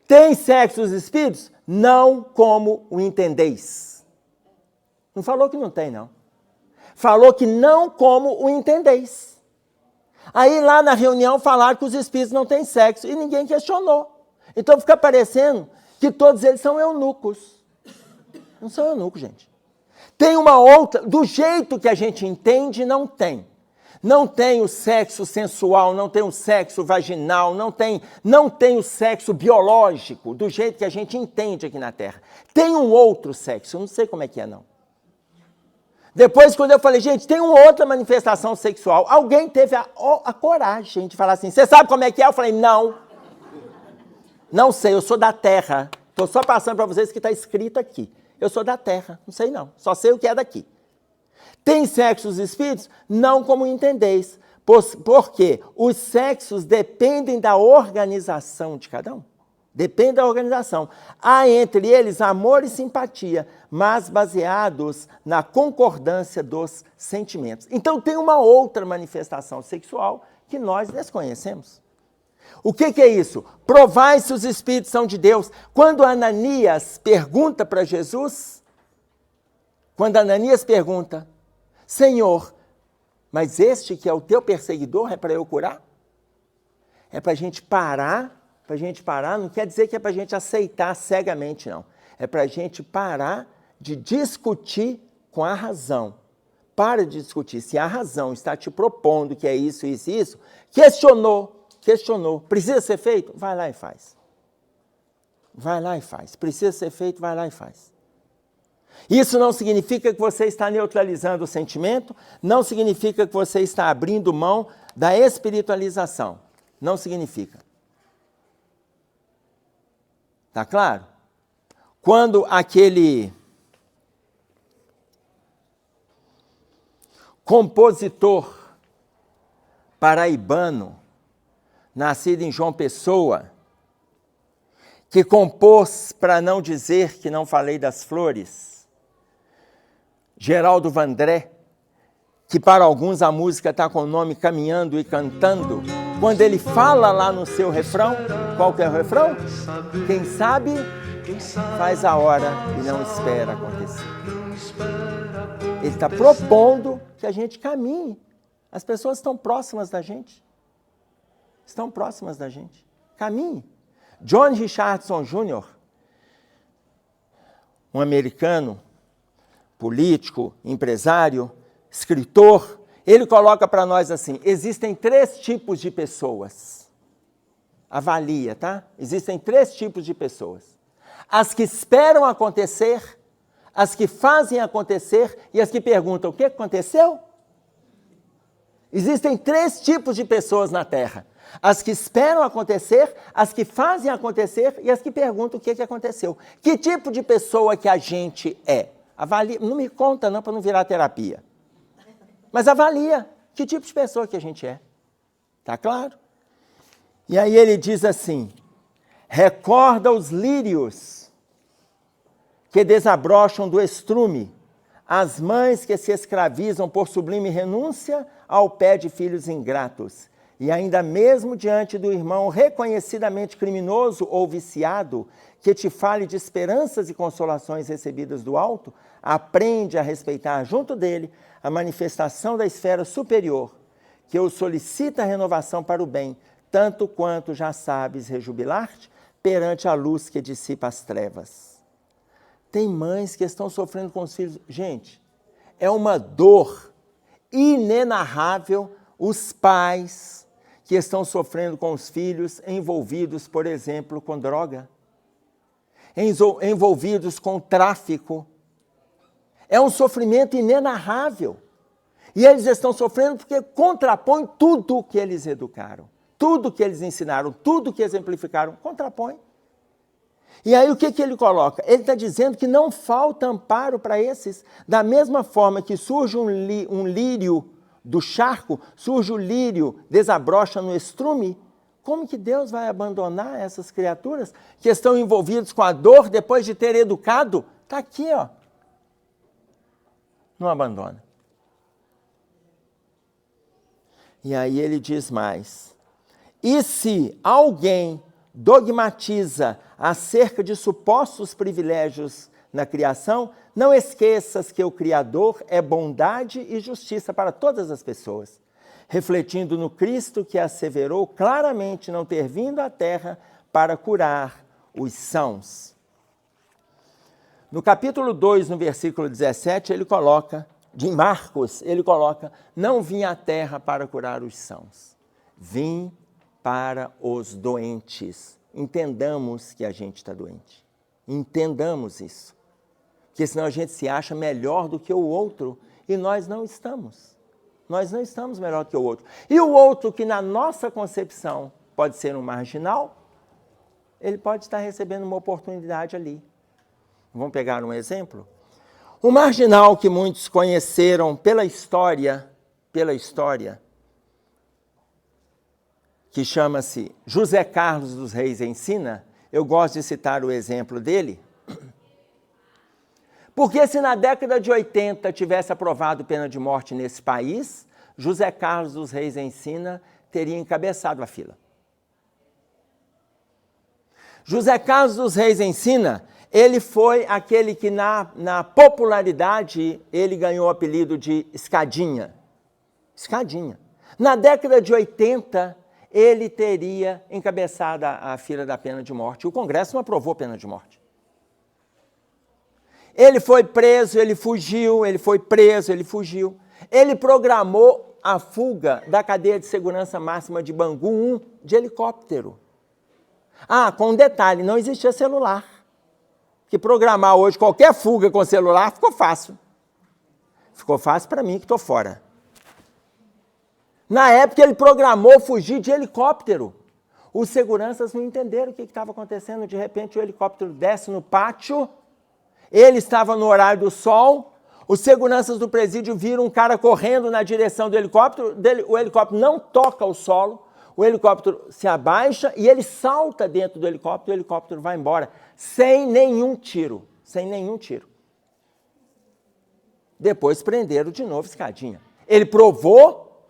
tem sexo os espíritos? Não como o entendeis. Não falou que não tem, não. Falou que não como o entendeis. Aí lá na reunião falaram que os espíritos não têm sexo e ninguém questionou. Então fica parecendo que todos eles são eunucos. Não são eunucos, gente. Tem uma outra, do jeito que a gente entende, não tem. Não tem o sexo sensual, não tem o sexo vaginal, não tem o sexo biológico, do jeito que a gente entende aqui na Terra. Tem um outro sexo, eu não sei como é que é, não. Depois, quando eu falei, gente, tem uma outra manifestação sexual, alguém teve a coragem de falar assim, você sabe como é que é? Eu falei, não. Não sei, eu sou da Terra. Estou só passando para vocês que está escrito aqui. Eu sou da Terra, não sei não, só sei o que é daqui. Tem sexos espíritos? Não como entendeis, porque os sexos dependem da organização de cada um. Depende da organização. Há entre eles amor e simpatia, mas baseados na concordância dos sentimentos. Então tem uma outra manifestação sexual que nós desconhecemos. O que é isso? Provai se os espíritos são de Deus. Quando Ananias pergunta para Jesus, Senhor, mas este que é o teu perseguidor é para eu curar? É para a gente parar, não quer dizer que é para a gente aceitar cegamente, não. É para a gente parar de discutir com a razão. Para de discutir. Se a razão está te propondo que é isso, isso e isso, questionou. Precisa ser feito? Vai lá e faz. Precisa ser feito? Vai lá e faz. Isso não significa que você está neutralizando o sentimento, não significa que você está abrindo mão da espiritualização. Não significa. Tá claro? Quando aquele compositor paraibano, nascido em João Pessoa, que compôs Para Não Dizer Que Não Falei das Flores, Geraldo Vandré, que para alguns a música está com o nome Caminhando e Cantando, quando ele fala lá no seu refrão, qual que é o refrão? Quem sabe, faz a hora e não espera acontecer. Ele está propondo que a gente caminhe. As pessoas estão próximas da gente. Caminhe. John Richardson Jr., um americano, político, empresário, escritor, ele coloca para nós assim, existem 3 tipos de pessoas. Avalia, tá? Existem 3 tipos de pessoas. As que esperam acontecer, as que fazem acontecer e as que perguntam, o que aconteceu? Existem 3 tipos de pessoas na Terra. As que esperam acontecer, as que fazem acontecer e as que perguntam o que aconteceu. Que tipo de pessoa que a gente é? Avalia, não me conta não para não virar terapia. Mas avalia que tipo de pessoa que a gente é. Tá claro? E aí ele diz assim, recorda os lírios que desabrocham do estrume, as mães que se escravizam por sublime renúncia ao pé de filhos ingratos. E ainda mesmo diante do irmão reconhecidamente criminoso ou viciado, que te fale de esperanças e consolações recebidas do alto, aprende a respeitar junto dele a manifestação da esfera superior, que o solicita a renovação para o bem, tanto quanto já sabes rejubilar-te perante a luz que dissipa as trevas. Tem mães que estão sofrendo com os filhos. Gente, é uma dor inenarrável os pais que estão sofrendo com os filhos envolvidos, por exemplo, com droga, envolvidos com tráfico. É um sofrimento inenarrável. E eles estão sofrendo porque contrapõe tudo que eles educaram, tudo que eles ensinaram, tudo que exemplificaram, contrapõe. E aí o que ele coloca? Ele está dizendo que não falta amparo para esses, da mesma forma que surge um lírio do charco, surge o lírio, desabrocha no estrume. Como que Deus vai abandonar essas criaturas que estão envolvidas com a dor depois de ter educado? Está aqui, ó. Não abandona. E aí ele diz mais. E se alguém dogmatiza acerca de supostos privilégios na criação, não esqueças que o Criador é bondade e justiça para todas as pessoas, refletindo no Cristo que asseverou claramente não ter vindo à terra para curar os sãos. No capítulo 2, no versículo 17, ele coloca de Marcos, ele coloca, não vim à terra para curar os sãos, vim para os doentes. Entendamos que a gente está doente. Entendamos isso. Porque senão a gente se acha melhor do que o outro e nós não estamos. Nós não estamos melhor do que o outro. E o outro que na nossa concepção pode ser um marginal, ele pode estar recebendo uma oportunidade ali. Vamos pegar um exemplo? O marginal que muitos conheceram pela história, que chama-se José Carlos dos Reis Ensina, eu gosto de citar o exemplo dele, porque se na década de 80 tivesse aprovado pena de morte nesse país, José Carlos dos Reis Ensina teria encabeçado a fila. José Carlos dos Reis Ensina, ele foi aquele que na popularidade, ele ganhou o apelido de Escadinha. Escadinha. Na década de 80, ele teria encabeçado a fila da pena de morte. O Congresso não aprovou pena de morte. Ele foi preso, ele fugiu, ele foi preso, ele fugiu. Ele programou a fuga da cadeia de segurança máxima de Bangu 1 de helicóptero. Ah, com um detalhe, não existia celular. Que programar hoje qualquer fuga com celular ficou fácil. Ficou fácil para mim que estou fora. Na época ele programou fugir de helicóptero. Os seguranças não entenderam o que estava acontecendo. De repente o helicóptero desce no pátio. Ele estava no horário do sol. Os seguranças do presídio viram um cara correndo na direção do helicóptero. O helicóptero não toca o solo. O helicóptero se abaixa e ele salta dentro do helicóptero. O helicóptero vai embora sem nenhum tiro. Sem nenhum tiro. Depois prenderam de novo Escadinha. Ele provou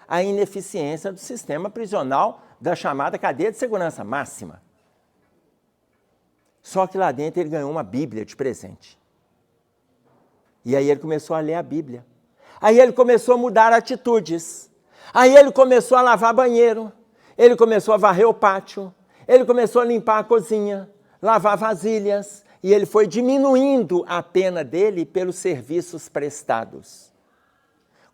a ineficiência do sistema prisional da chamada cadeia de segurança máxima. Só que lá dentro ele ganhou uma Bíblia de presente. E aí ele começou a ler a Bíblia. Aí ele começou a mudar atitudes. Aí ele começou a lavar banheiro. Ele começou a varrer o pátio. Ele começou a limpar a cozinha, lavar vasilhas. E ele foi diminuindo a pena dele pelos serviços prestados.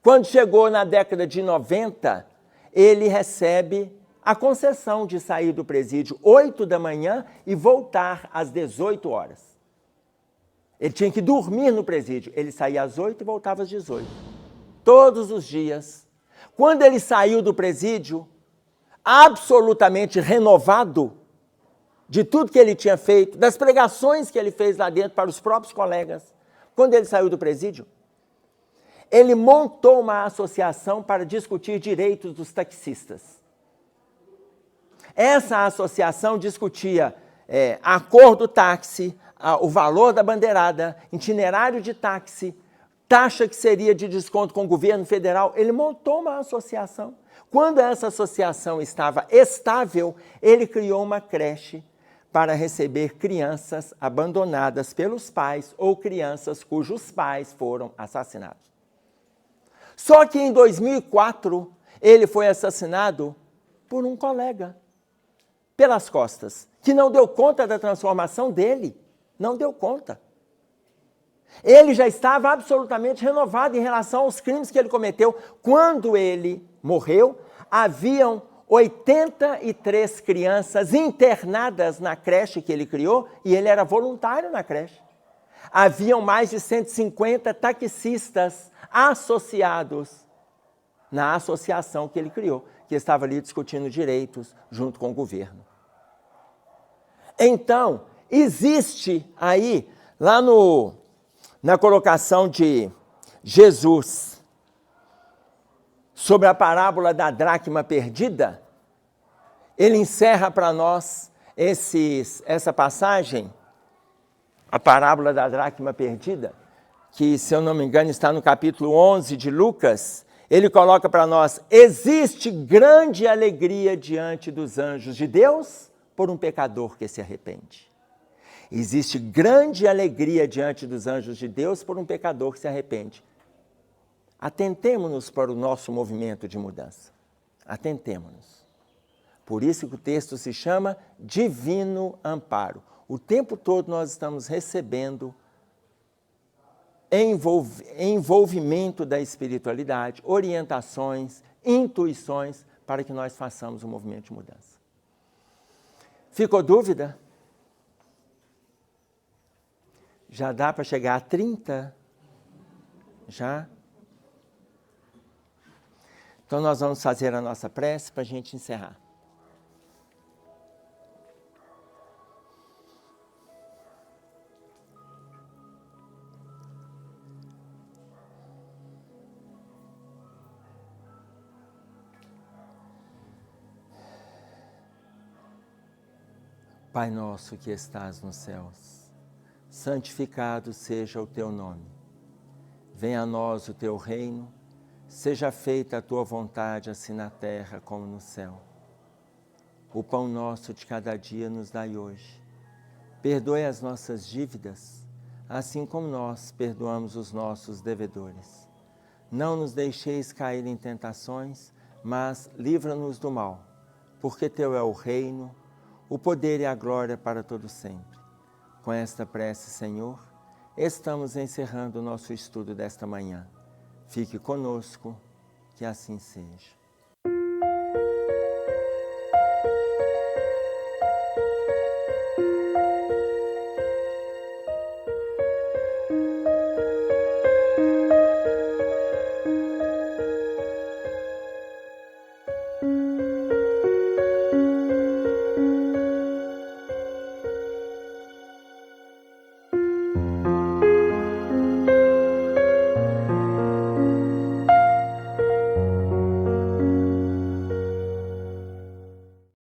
Quando chegou na década de 90, ele recebe a concessão de sair do presídio 8 da manhã e voltar às 18 horas. Ele tinha que dormir no presídio. Ele saía às 8 e voltava às 18. Todos os dias. Quando ele saiu do presídio, absolutamente renovado de tudo que ele tinha feito, das pregações que ele fez lá dentro para os próprios colegas, quando ele saiu do presídio, ele montou uma associação para discutir direitos dos taxistas. Essa associação discutia a cor do táxi, o valor da bandeirada, itinerário de táxi, taxa que seria de desconto com o governo federal. Ele montou uma associação. Quando essa associação estava estável, ele criou uma creche para receber crianças abandonadas pelos pais ou crianças cujos pais foram assassinados. Só que em 2004, ele foi assassinado por um colega, pelas costas, que não deu conta da transformação dele, não deu conta. Ele já estava absolutamente renovado em relação aos crimes que ele cometeu. Quando ele morreu, haviam 83 crianças internadas na creche que ele criou e ele era voluntário na creche. Haviam mais de 150 taxistas associados na associação que ele criou, que estava ali discutindo direitos junto com o governo. Então, existe aí, lá na colocação de Jesus sobre a parábola da dracma perdida, ele encerra para nós essa passagem, a parábola da dracma perdida, que, se eu não me engano, está no capítulo 11 de Lucas. Ele coloca para nós: existe grande alegria diante dos anjos de Deus por um pecador que se arrepende. Existe grande alegria diante dos anjos de Deus por um pecador que se arrepende. Atentemo-nos para o nosso movimento de mudança. Atentemo-nos. Por isso que o texto se chama Divino Amparo. O tempo todo nós estamos recebendo envolvimento da espiritualidade, orientações, intuições, para que nós façamos um movimento de mudança. Ficou dúvida? Já dá para chegar a 30? Já? Então nós vamos fazer a nossa prece para a gente encerrar. Pai nosso que estás nos céus, santificado seja o teu nome. Venha a nós o teu reino, seja feita a tua vontade, assim na terra como no céu. O pão nosso de cada dia nos dai hoje. Perdoe as nossas dívidas, assim como nós perdoamos os nossos devedores. Não nos deixeis cair em tentações, mas livra-nos do mal, porque teu é o reino, o poder e a glória para todo sempre. Com esta prece, Senhor, estamos encerrando o nosso estudo desta manhã. Fique conosco, que assim seja.